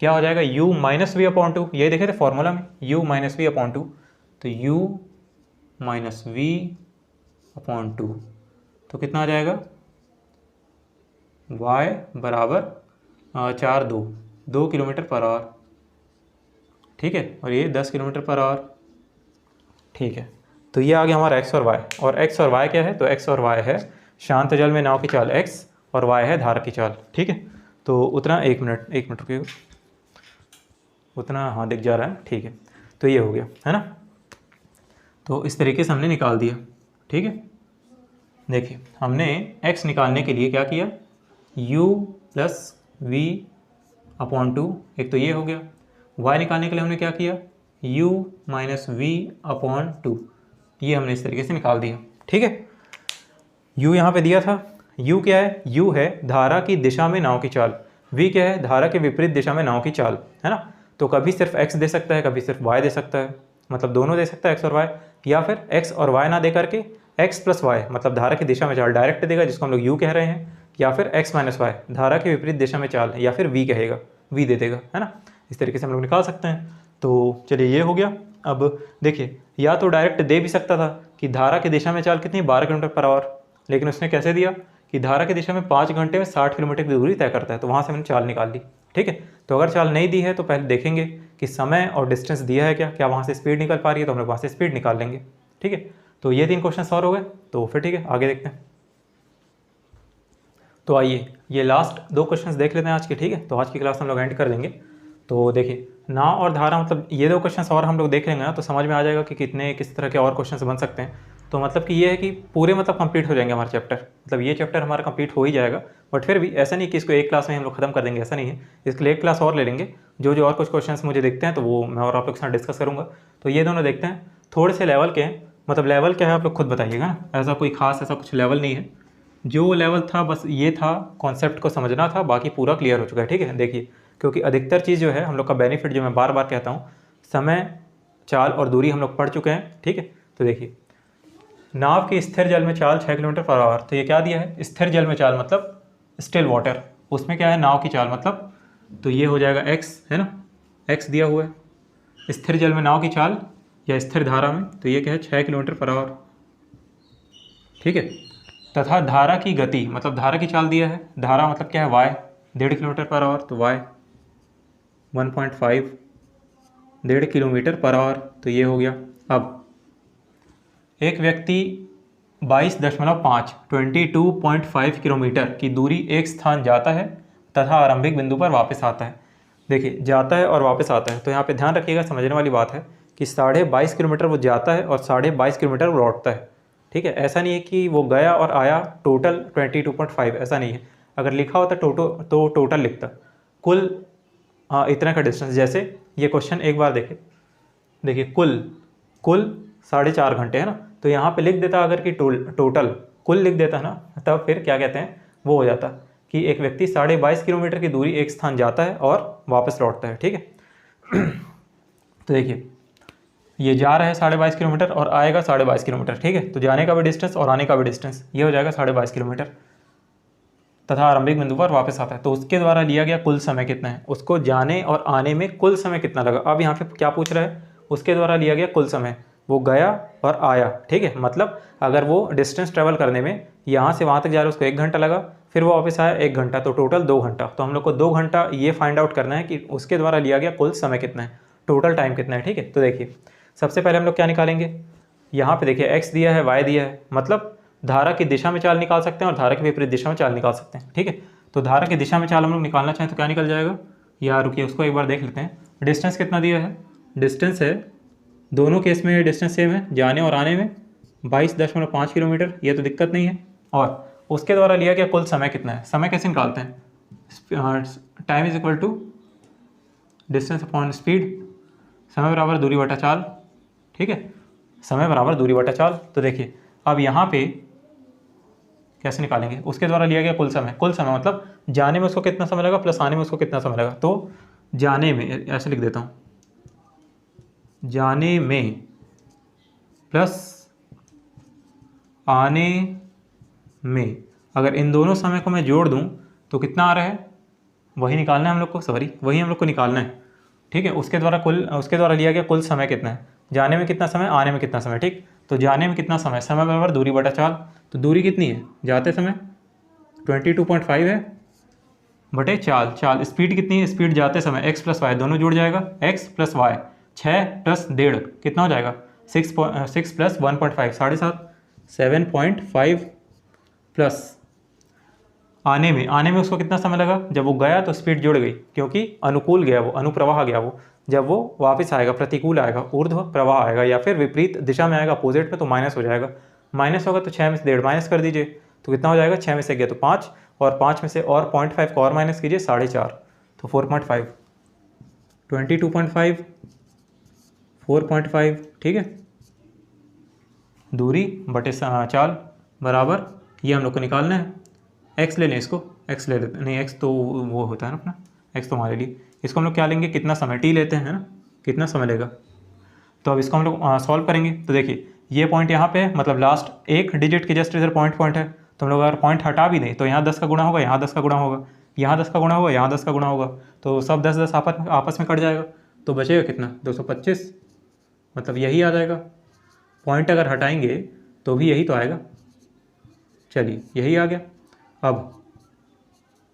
क्या हो जाएगा, u माइनस वी अपॉन 2, ये देखे थे फॉर्मूला में, u माइनस वी अपॉन 2, तो u माइनस वी अपॉन 2, तो कितना आ जाएगा, y बराबर 2 किलोमीटर पर आवर, ठीक है, और ये 10 किलोमीटर पर आवर, ठीक है। तो ये आ गया हमारा x और y, और x और y क्या है, तो x और y है शांत जल में नाव की चाल x, और y है धारा की चाल, ठीक है। तो उतना एक मिनट रुकिए, उतना हाँ दिख जा रहा है, ठीक है। तो ये हो गया है ना, तो इस तरीके से हमने निकाल दिया, ठीक है। देखिए हमने x निकालने के लिए क्या किया, u प्लस वी अपॉन 2, एक तो ये हो गया। y निकालने के लिए हमने क्या किया, u माइनस वी अपॉन 2, ये हमने इस तरीके से निकाल दिया, ठीक है। u यहाँ पे दिया था, u क्या है, u है धारा की दिशा में नाव की चाल, v क्या है धारा के विपरीत दिशा में नाव की चाल, है ना। तो कभी सिर्फ x दे सकता है, कभी सिर्फ y दे सकता है, मतलब दोनों दे सकता है x और y, या फिर x और y ना दे करके x प्लस y मतलब धारा की दिशा में चाल डायरेक्ट देगा, जिसको हम लोग u कह रहे हैं, या फिर x माइनस वाई धारा के विपरीत दिशा में चाल, या फिर v कहेगा, v दे देगा, है ना। इस तरीके से हम लोग निकाल सकते हैं। तो चलिए ये हो गया। अब देखिए या तो डायरेक्ट दे भी सकता था कि धारा की दिशा में चाल कितनी, 12 किलोमीटर पर आवर, लेकिन उसने कैसे दिया कि धारा की दिशा में 5 घंटे में 60 किलोमीटर की दूरी तय करता है, तो वहाँ से मैंने चाल निकाल ली, ठीक है। तो अगर चाल नहीं दी है तो पहले देखेंगे कि समय और डिस्टेंस दिया है क्या वहाँ से स्पीड निकल पा रही है, तो हम लोग वहाँ से स्पीड निकाल लेंगे, ठीक है। तो ये 3 क्वेश्चन सॉल्व हो गए, तो फिर ठीक है आगे देखते हैं। तो आइए ये लास्ट 2 क्वेश्चंस देख लेते हैं आज के, ठीक है। तो आज की क्लास हम लोग एंड कर देंगे। तो देखिए नाव और धारा, मतलब ये 2 क्वेश्चंस और हम लोग देख लेंगे ना, तो समझ में आ जाएगा कि किस तरह के और क्वेश्चंस बन सकते हैं। तो मतलब कि ये है कि पूरे मतलब कंप्लीट हो जाएंगे हमारे चैप्टर, मतलब ये चैप्टर हमारा कंप्लीट हो ही जाएगा। बट फिर भी ऐसा नहीं कि इसको एक क्लास में हम लोग खत्म कर देंगे, ऐसा नहीं है, इसके लिए एक क्लास और ले लेंगे। जो और कुछ क्वेश्चंस मुझे देखते हैं तो वो मैं और आप लोग के साथ डिस्कस करूँगा। तो ये दोनों देखते हैं, थोड़े से लेवल के हैं, मतलब लेवल क्या है आप लोग खुद बताइएगा ना, ऐसा कोई खास ऐसा कुछ लेवल नहीं है। जो लेवल था बस ये था, कॉन्सेप्ट को समझना था, बाकी पूरा क्लियर हो चुका है, ठीक है। देखिए क्योंकि अधिकतर चीज़ जो है हम लोग का बेनिफिट, जो मैं बार बार कहता हूँ, समय, चाल और दूरी हम लोग पढ़ चुके हैं, ठीक है। तो देखिए नाव की स्थिर जल में चाल 6 किलोमीटर पर आवर, तो ये क्या दिया है, स्थिर जल में चाल मतलब स्टिल वाटर, उसमें क्या है नाव की चाल मतलब, तो ये हो जाएगा x, है ना, x दिया हुआ है स्थिर जल में नाव की चाल या स्थिर धारा में, तो ये क्या है 6 किलोमीटर पर आवर, ठीक है। तथा धारा की गति, मतलब धारा की चाल दिया है, धारा मतलब क्या है y, 1.5 किलोमीटर पर आवर, तो y 1.5 1.5 किलोमीटर पर आवर, तो ये हो गया। अब एक व्यक्ति 22.5 किलोमीटर की दूरी एक स्थान जाता है तथा आरंभिक बिंदु पर वापस आता है। देखिए जाता है और वापस आता है, तो यहाँ पे ध्यान रखिएगा, समझने वाली बात है कि 22.5 किलोमीटर वो जाता है और 22.5 किलोमीटर वो लौटता है, ठीक है, ऐसा नहीं है कि वो गया और आया टोटल 22.5, ऐसा नहीं है। अगर लिखा होता तो टोटल लिखता, कुल इतना का डिस्टेंस। जैसे ये क्वेश्चन एक बार देखिए कुल 4.5 घंटे है ना, तो यहाँ पे लिख देता अगर कि टोटल कुल लिख देता ना, तब फिर क्या कहते हैं वो हो जाता कि एक व्यक्ति 22.5 किलोमीटर की दूरी एक स्थान जाता है और वापस लौटता है। ठीक है तो देखिए ये जा रहा है 22.5 किलोमीटर और आएगा 22.5 किलोमीटर। ठीक है, तो जाने का भी डिस्टेंस और आने का भी डिस्टेंस ये हो जाएगा 22.5 किलोमीटर, तथा आरंभिक बिंदु पर वापस आता है। तो उसके द्वारा लिया गया कुल समय कितना है, उसको जाने और आने में कुल समय कितना लगा। अब यहाँ पे क्या पूछ रहा है, उसके द्वारा लिया गया कुल समय, वो गया और आया। ठीक है, मतलब अगर वो डिस्टेंस ट्रेवल करने में यहाँ से वहाँ तक जा रहा है उसको 1 घंटा लगा, फिर वो वापस आया 1 घंटा, तो टोटल 2 घंटा। तो हम लोग को 2 घंटा ये फाइंड आउट करना है कि उसके द्वारा लिया गया कुल समय कितना है, टोटल टाइम कितना है। ठीक है, तो देखिए सबसे पहले हम लोग क्या निकालेंगे, यहाँ पे देखिए x दिया है, y दिया है, मतलब धारा की दिशा में चाल निकाल सकते हैं और धारा की विपरीत दिशा में चाल निकाल सकते हैं। ठीक है, तो धारा की दिशा में चाल हम लोग निकालना चाहें तो क्या निकल जाएगा, या रुकिए उसको एक बार देख लेते हैं। डिस्टेंस कितना दिया है, डिस्टेंस है दोनों केस में डिस्टेंस सेम है, जाने और आने में 22.5 किलोमीटर, ये तो दिक्कत नहीं है। और उसके द्वारा लिया गया कुल समय कितना है, समय कैसे निकालते हैं, time is equal to distance upon speed, समय बराबर दूरी बटा चाल। ठीक है, समय बराबर दूरी बटा चाल। तो देखिए अब यहाँ पे कैसे निकालेंगे, उसके द्वारा लिया गया कुल समय, कुल समय मतलब जाने में उसको कितना समय लगा प्लस आने में उसको कितना समय लगा। तो जाने में ऐसे लिख देता हूँ, जाने में प्लस आने में, अगर इन दोनों समय को मैं जोड़ दूं तो कितना आ रहा है, वही निकालना है हम लोग को, वही हम लोग को निकालना है। ठीक है, उसके द्वारा लिया गया कुल समय कितना है, जाने में कितना समय, आने में कितना समय। ठीक, तो जाने में कितना समय, समय बराबर दूरी बटा चाल। तो दूरी कितनी है, जाते समय 22.5 है बटे चाल स्पीड कितनी है, स्पीड जाते समय x प्लस वाई दोनों जुड़ जाएगा, x प्लस वाई 6 प्लस 1.5 कितना हो जाएगा 6 प्लस 1.5 7.5 7.5 प्लस आने में उसको कितना समय लगा, जब वो गया तो स्पीड जुड़ गई क्योंकि अनुकूल गया, वो अनुप्रवाह गया, वो जब वो वापस आएगा प्रतिकूल आएगा, ऊर्ध्व प्रवाह आएगा या फिर विपरीत दिशा में आएगा अपोजिट में, तो माइनस हो जाएगा। माइनस होगा तो 6 में से 1.5 माइनस कर दीजिए, तो कितना हो जाएगा, 6 में से गया तो 5, और 5 में से और 0.5 को और माइनस कीजिए 4.5, तो 4.5 22.5 4.5। ठीक है, दूरी बटे चाल बराबर, ये हम लोग को निकालना है। x ले लें, इसको x ले लेते नहीं, x तो वो होता है ना अपना, x तो हमारे लिए, इसको हम लोग क्या लेंगे, कितना समय t लेते हैं ना, कितना समय लेगा। तो अब इसको हम लोग सॉल्व करेंगे। तो देखिए ये पॉइंट यहाँ पे है, मतलब लास्ट एक डिजिट के जस्ट इधर पॉइंट है, तो हम लोग अगर पॉइंट हटा भी दें तो यहाँ 10 का गुणा होगा, यहाँ 10 का गुणा होगा, यहाँ 10 का गुणा होगा, यहाँ 10 का गुणा होगा, तो सब 10 आपस में कट जाएगा, तो बचेगा कितना 225, मतलब यही आ जाएगा। पॉइंट अगर हटाएंगे तो भी यही तो आएगा, चलिए यही आ गया। अब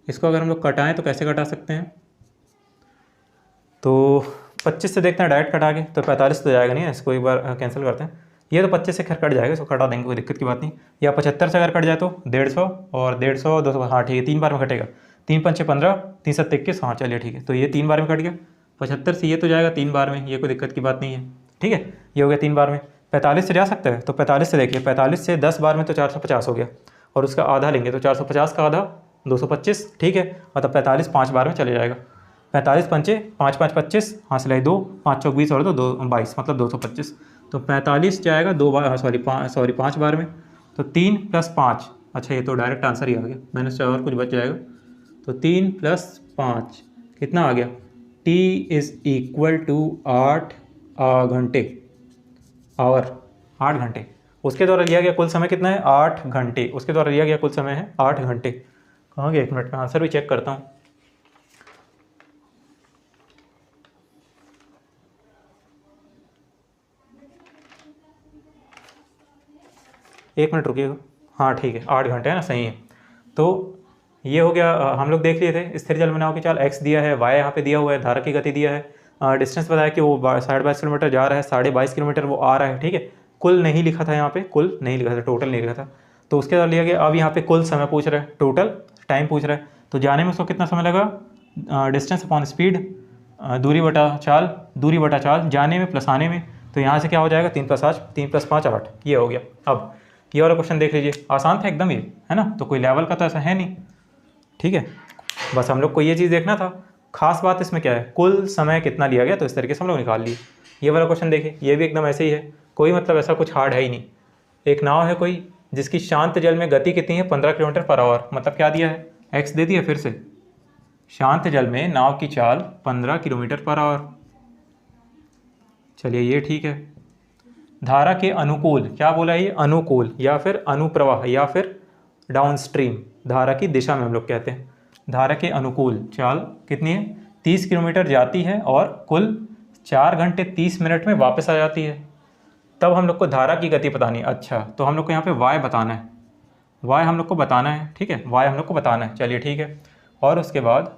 इसको अगर हम लोग कटाएं तो कैसे कटा सकते हैं, तो 25 से देखते हैं डायरेक्ट कटा के, तो 45 तो जाएगा नहीं है, इसको एक बार कैंसिल करते हैं। ये तो 25 से खैर कट जाएगा, इसको कटा देंगे, कोई दिक्कत की बात नहीं। या 75 से अगर कट जाए तो 150 और 150 200, हाँ ठीक है, 3 बार में कटेगा, 3 पंचे 15 3 7 21, हाँ चलिए ठीक है, तो ये 3 बार में कट गया। 75 से ये तो जाएगा 3 बार में, ये कोई दिक्कत की बात नहीं है। ठीक है, ये हो गया 3 बार में। 45 से जा सकता है, तो 45 से देखिए, 45 से 10 बार में तो 450 हो गया, और उसका आधा लेंगे तो 450 का आधा 225। ठीक है, मतलब 45 5 बार में चले जाएगा। 45 पंचे 5 5 25, हाँ सिलाई 2 5 चौक 20 और 2 22, मतलब 225। तो 45 जाएगा 2 बार, सॉरी 5 बार में, तो 3 + 5, अच्छा ये तो डायरेक्ट आंसर ही आ गया, मैंने से और कुछ बच जाएगा, तो 3 + 5 कितना आ गया, t = 8 घंटे, आवर 8 घंटे। उसके द्वारा लिया गया कुल समय कितना है, 8 घंटे, उसके द्वारा लिया गया कुल समय है 8 घंटे। कहाँ गया, 1 मिनट में आंसर भी चेक करता हूँ। एक मिनट रुकिएगा, हाँ ठीक है 8 घंटे है ना, सही है। तो ये हो गया, हम लोग देख लिए थे स्थिर जलमनाव की चाल, x दिया है, y यहाँ पे दिया हुआ है, धारा की गति दिया है, डिस्टेंस बताया कि वो 22.5 किलोमीटर जा रहा है, 22.5 किलोमीटर वो आ रहा है। ठीक है, कुल नहीं लिखा था यहाँ पे, कुल नहीं लिखा था, टोटल नहीं लिखा था, तो उसके बाद लिया गया। अब यहाँ पे कुल समय पूछ रहा है, टोटल टाइम पूछ रहा है, तो जाने में उसको कितना समय लगा, डिस्टेंस अपॉन स्पीड, दूरी बटा चाल, जाने में प्लस आने में, तो यहाँ से क्या हो जाएगा 3 + 5 8, ये हो गया। अब ये वाला क्वेश्चन देख लीजिए, आसान था एकदम ये, है ना, तो कोई लेवल का तो ऐसा है नहीं, ठीक है। बस हम लोग को ये चीज़ देखना था। खास बात इसमें क्या है, कुल समय कितना लिया गया, तो इस तरीके से हम लोग निकाल लिए। ये वाला क्वेश्चन देखिए, ये भी एकदम ऐसे ही है, कोई मतलब ऐसा कुछ हार्ड है ही नहीं। एक नाव है कोई जिसकी शांत जल में गति कितनी है, 15 किलोमीटर पर आवर, मतलब क्या दिया है, एक्स दे दिया। फिर से शांत जल में नाव की चाल 15 किलोमीटर पर आवर, चलिए ये ठीक है। धारा के अनुकूल, क्या बोला ये, अनुकूल या फिर अनुप्रवाह या फिर डाउनस्ट्रीम, धारा की दिशा में हम लोग कहते हैं। धारा के अनुकूल चाल कितनी है, 30 किलोमीटर जाती है और कुल 4 घंटे 30 मिनट में वापस आ जाती है। तब हम लोग को धारा की गति बतानी है। अच्छा, तो हम लोग को यहाँ पे y बताना है, y हम लोग को बताना है, ठीक है, y हम लोग को बताना है, चलिए ठीक है। और उसके बाद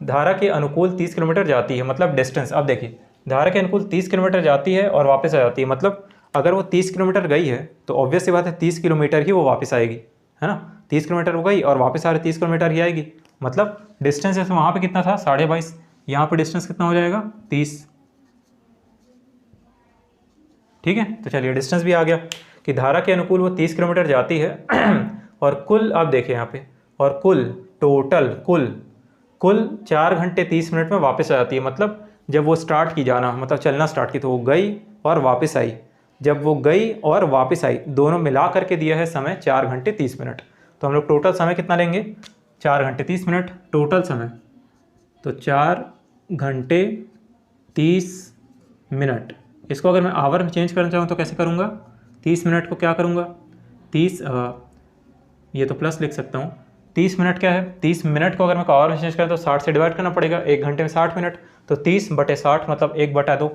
धारा के अनुकूल 30 किलोमीटर जाती है, मतलब डिस्टेंस। अब देखिए, धारा के अनुकूल 30 किलोमीटर जाती है और वापस आ जाती है, मतलब अगर वो 30 किलोमीटर गई है तो ऑब्वियस सी बात है 30 किलोमीटर ही वो वापस आएगी, है ना। 30 किलोमीटर वो गई और वापस आ रही 30 किलोमीटर ही आएगी, मतलब डिस्टेंस जैसे वहाँ पे कितना था 22.5, यहाँ पे डिस्टेंस कितना हो जाएगा 30, ठीक है। तो चलिए डिस्टेंस भी आ गया कि धारा के अनुकूल वो 30 किलोमीटर जाती है और कुल, आप देखिए यहाँ पे, और कुल टोटल कुल 4 घंटे 30 मिनट में वापस आ जाती है। मतलब जब वो स्टार्ट की जाना, मतलब चलना स्टार्ट की, तो वो गई और वापस आई, जब वो गई और वापस आई दोनों मिला करके दिया है समय 4 घंटे 30 मिनट। तो हम लोग टोटल समय कितना लेंगे, 4 घंटे 30 मिनट टोटल समय, तो 4 घंटे 30 मिनट। इसको अगर मैं आवर में चेंज करना चाहूँ तो कैसे करूँगा, 30 मिनट को क्या करूँगा, 30 ये तो प्लस लिख सकता हूँ, 30 मिनट क्या है, 30 मिनट को अगर मैं आवर में चेंज करूँ तो 60 से डिवाइड करना पड़ेगा, 1 घंटे में 60 मिनट, तो 30/60 मतलब 1/2,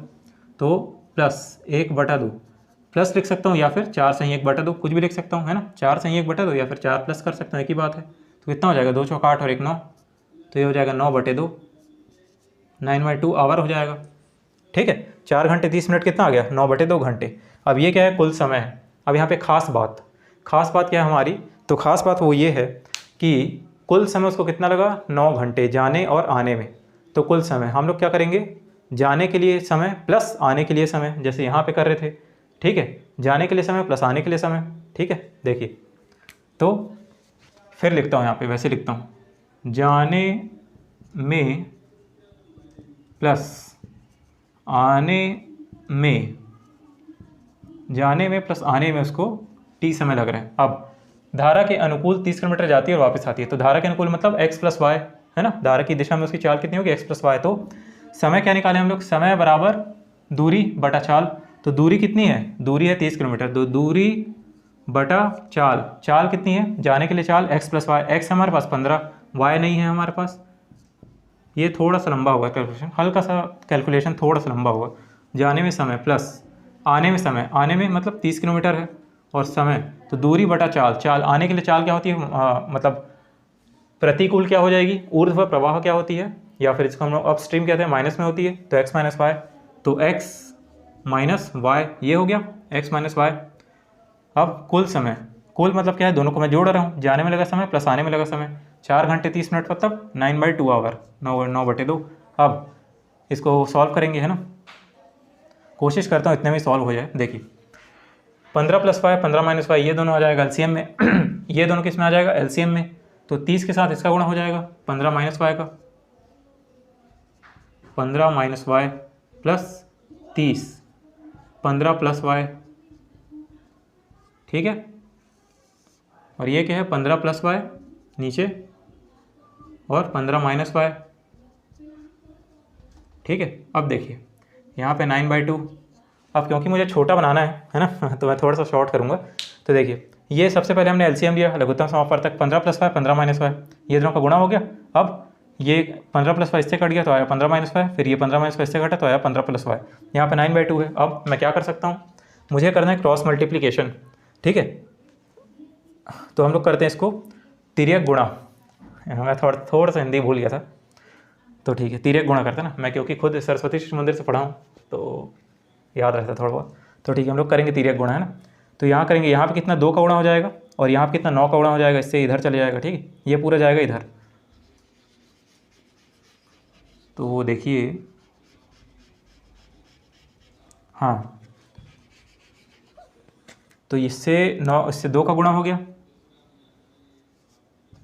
तो प्लस 1/2 प्लस लिख सकता हूँ, या फिर 4 सही 1/2 कुछ भी लिख सकता हूँ, है ना, 4 सही 1/2 या फिर 4 प्लस कर सकता हूँ, एक ही बात है। तो कितना हो जाएगा, 2 चौका 8 और 1 9, तो ये हो जाएगा 9/2, 9/2 आवर हो जाएगा, ठीक है। 4 घंटे 30 मिनट कितना आ गया, 9/2 घंटे। अब ये क्या है, कुल समय है। अब यहाँ पे खास बात क्या है हमारी, तो खास बात वो ये है कि कुल समय उसको कितना लगा, 9 घंटे जाने और आने में। तो कुल समय हम लोग क्या करेंगे, जाने के लिए समय प्लस आने के लिए समय, जैसे यहाँ पे कर रहे थे, ठीक है, जाने के लिए समय प्लस आने के लिए समय, ठीक है। देखिए, तो फिर लिखता हूँ यहाँ पे, वैसे लिखता हूँ, जाने में प्लस आने में, जाने में प्लस आने में उसको t समय लग रहा है। अब धारा के अनुकूल 30 किलोमीटर जाती है और वापस आती है, तो धारा के अनुकूल मतलब x प्लस वाई, है ना, धारा की दिशा में उसकी चाल कितनी होगी, x प्लस वाई। तो समय क्या निकाले हम लोग, समय बराबर दूरी बटा चाल। तो दूरी कितनी है, दूरी है 30 किलोमीटर, तो दूरी बटा चाल, चाल कितनी है, जाने के लिए चाल x प्लस वाई, एक्स हमारे पास 15, y नहीं है हमारे पास। ये थोड़ा सा लंबा होगा कैलकुलेशन, हल्का सा कैलकुलेशन थोड़ा सा लंबा होगा। जाने में समय प्लस आने में समय, आने में मतलब 30 किलोमीटर है और समय, तो दूरी बटा चाल, चाल आने के लिए चाल क्या होती है, मतलब प्रतिकूल क्या हो जाएगी, ऊर्ध्व प्रवाह क्या होती है, या फिर इसको हम लोग अपस्ट्रीम कहते हैं, माइनस में होती है, तो x माइनस वाई, तो x माइनस वाई ये हो गया, x माइनस वाई। अब कुल समय, कुल मतलब क्या है, दोनों को मैं जोड़ रहा हूँ, जाने में लगा समय प्लस आने में लगा समय, 4 घंटे 30 मिनट मतलब 9/2 आवर, 9/2। अब इसको सॉल्व करेंगे, है ना, कोशिश करता हूँ इतने में सॉल्व हो जाए। देखिए 15 प्लस वाई 15 माइनस वाई, ये दोनों आ जाएगा एलसीएम में ये दोनों किस में आ जाएगा, एलसीएम में। तो 30 के साथ इसका गुणा हो जाएगा 15 माइनस वाई का, 15 minus y plus 30, 15 plus y, ठीक है। और ये क्या है, 15 प्लस वाई नीचे और 15 माइनस वाई, ठीक है। अब देखिए यहाँ पे 9/2, अब क्योंकि मुझे छोटा बनाना है ना तो मैं थोड़ा सा शॉर्ट करूँगा। तो देखिए ये सबसे पहले हमने एलसीएम लिया, लघुत्तम समापवर्तक 15 प्लस वाई 15 माइनस वाई, ये दोनों का गुणा हो गया। अब ये 15 प्लस वाई इससे कट गया तो आया 15 माइनस वाई, फिर ये 15 माइनस वाई इससे कटा तो आया 15 प्लस वाई, यहाँ पे 9/2 है। अब मैं क्या कर सकता हूँ, मुझे करना है क्रॉस मल्टीप्लीकेशन, ठीक है। तो हम लोग करते हैं इसको तिर्यक गुणा, मैं थोड़ा सा हिंदी भूल गया था, तो ठीक है तिर्यक गुणा करते हैं ना, मैं क्योंकि खुद सरस्वती शिशु मंदिर से पढ़ा हूँ तो याद रहता है थोड़ा बहुत। तो ठीक है हम लोग करेंगे तिर्यक गुणा, है ना। तो यहाँ करेंगे, यहाँ पे कितना 2 का गुणा हो जाएगा और यहाँ पे कितना 9 का गुणा हो जाएगा, इससे इधर चले जाएगा, ठीक है, ये पूरा जाएगा इधर। तो देखिए हाँ तो इससे 9, इससे 2 का गुणा हो गया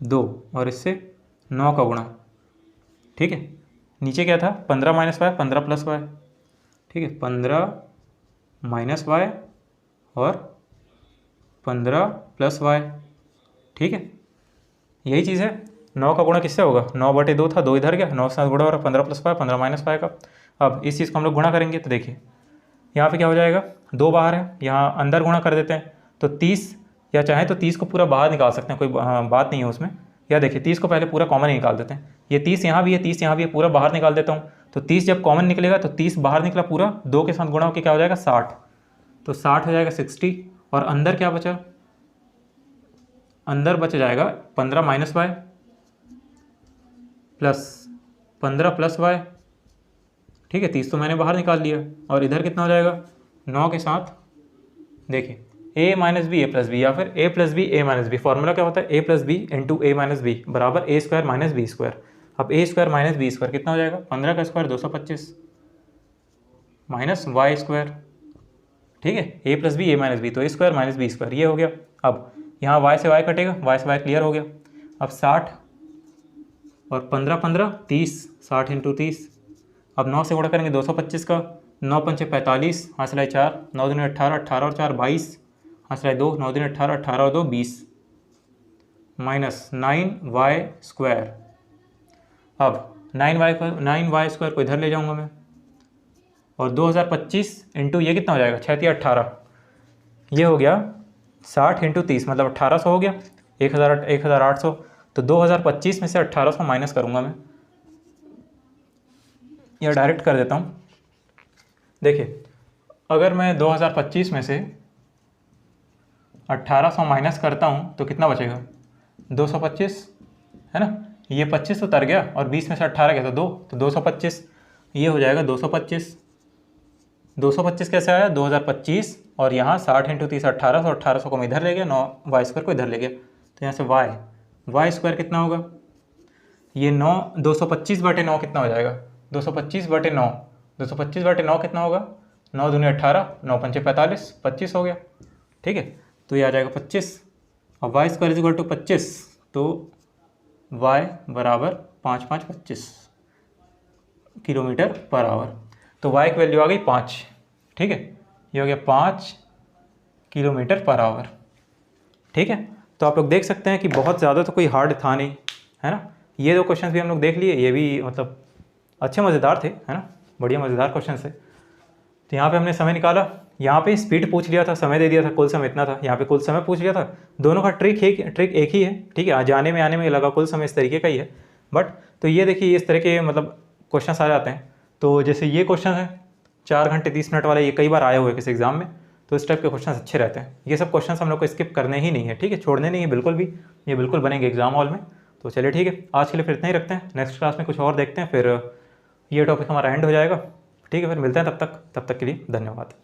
2, और इससे 9 का गुणा, ठीक है। नीचे क्या था 15 माइनस वाई 15 प्लस वाई, ठीक है, 15 माइनस वाई और 15 प्लस वाई, ठीक है। यही चीज़ है। 9 का गुणा किससे होगा, 9/2 था, 2 इधर गया, 9 के साथ गुणा हो रहा है 15 प्लस वाई 15 माइनस वाई का। अब इस चीज़ को हम लोग गुणा करेंगे तो देखिए यहाँ पे क्या हो जाएगा, 2 बाहर है, यहाँ अंदर गुणा कर देते हैं तो 30, या चाहे तो 30 को पूरा बाहर निकाल सकते हैं, कोई बात नहीं है उसमें। या देखिए 30 को पहले पूरा कॉमन निकाल देते हैं, ये 30 यहाँ भी है 30 यहाँ भी है, पूरा बाहर निकाल देता हूँ। तो 30 जब कॉमन निकलेगा तो 30 बाहर निकला पूरा, 2 के साथ गुणा होकर क्या हो जाएगा 60, तो 60 हो जाएगा 60। और अंदर क्या बचा, अंदर बच जाएगा 15 minus y plus 15 plus y, ठीक है। 30 तो मैंने बाहर निकाल लिया, और इधर कितना हो जाएगा 9 के साथ, देखिए a minus b a plus b, या फिर a plus b a minus b. Formula क्या होता है, a plus b into a minus b बराबर a square minus b square. अब a square minus b square कितना हो जाएगा, 15 का स्क्वायर 225 माइनस वाई स्क्वायर, ठीक है। a plus b a minus b, तो a square minus b square, ये हो गया। अब यहाँ y से y कटेगा, y से y क्लियर हो गया। अब 60 और 15 15 30, 60 इंटू 30। अब 9 से गुणा करेंगे 225 का, 9 पंचे 45, हासिल 4, 9 दूनी 18, 18 और 4 22, हासिल 2, 9 दूनी 18, 18 और 2 20, माइनस 9y स्क्वायर। अब 9y स्क्वायर को इधर ले जाऊंगा मैं, और 2025 इंटू ये कितना हो जाएगा 6 या 18, ये हो गया 60 इंटू 30, मतलब 1800 हो गया, 1800। तो 2025 में से 1800 माइनस करूंगा मैं, या डायरेक्ट कर देता हूँ। देखिए अगर मैं 2025 में से 1800 माइनस करता हूँ तो कितना बचेगा 225, है ना। ये 25 तो उतर गया, और 20 में से 18 गया तो 2, तो 225, ये हो जाएगा 225। 225 कैसे आया, 2025 और यहाँ 60 इंटू 30 1800, 1800 को मैं इधर ले गया, 9 वाई स्क्वायर को इधर ले गया, तो यहाँ से वाई स्क्वायर कितना होगा, ये 9 225/9 कितना हो जाएगा, 225/9, 225/9 कितना होगा, 9 दूनी 18, 9 पंचे 45, 25 हो गया, ठीक है। तो ये आ जाएगा 25। और y square is equal to 25, तो वाई बराबर 5 5 25 किलोमीटर पर आवर। तो वाई की वैल्यू आ गई 5, ठीक है, ये हो गया 5 किलोमीटर पर आवर, ठीक है। तो आप लोग देख सकते हैं कि बहुत ज़्यादा तो कोई हार्ड था नहीं, है ना। ये 2 क्वेश्चन भी हम लोग देख लिए, ये भी मतलब अच्छे मज़ेदार थे, है ना, बढ़िया मज़ेदार क्वेश्चन थे। तो यहाँ पे हमने समय निकाला, यहाँ पे स्पीड पूछ लिया था, समय दे दिया था, कुल समय इतना था, यहाँ पे कुल समय पूछ लिया था। दोनों का ट्रिक एक ही है, ठीक है, जाने में आने में लगा कुल समय इस तरीके का ही है। बट तो ये देखिए इस तरह के मतलब क्वेश्चन आ जाते हैं। तो जैसे ये क्वेश्चन है 4 घंटे 30 मिनट वाला, ये कई बार आए हुए किसी एग्जाम में, तो इस टाइप के क्वेश्चन अच्छे रहते हैं। ये सब क्वेश्चन हम लोग को स्किप करने ही नहीं है, ठीक है, छोड़ने नहीं है बिल्कुल भी, ये बिल्कुल बनेंगे एग्जाम हॉल में। तो चलिए ठीक है, आज के लिए फिर इतना ही रखते हैं, नेक्स्ट क्लास में कुछ और देखते हैं, फिर ये टॉपिक हमारा एंड हो जाएगा, ठीक है। फिर मिलते हैं, तब तक के लिए धन्यवाद।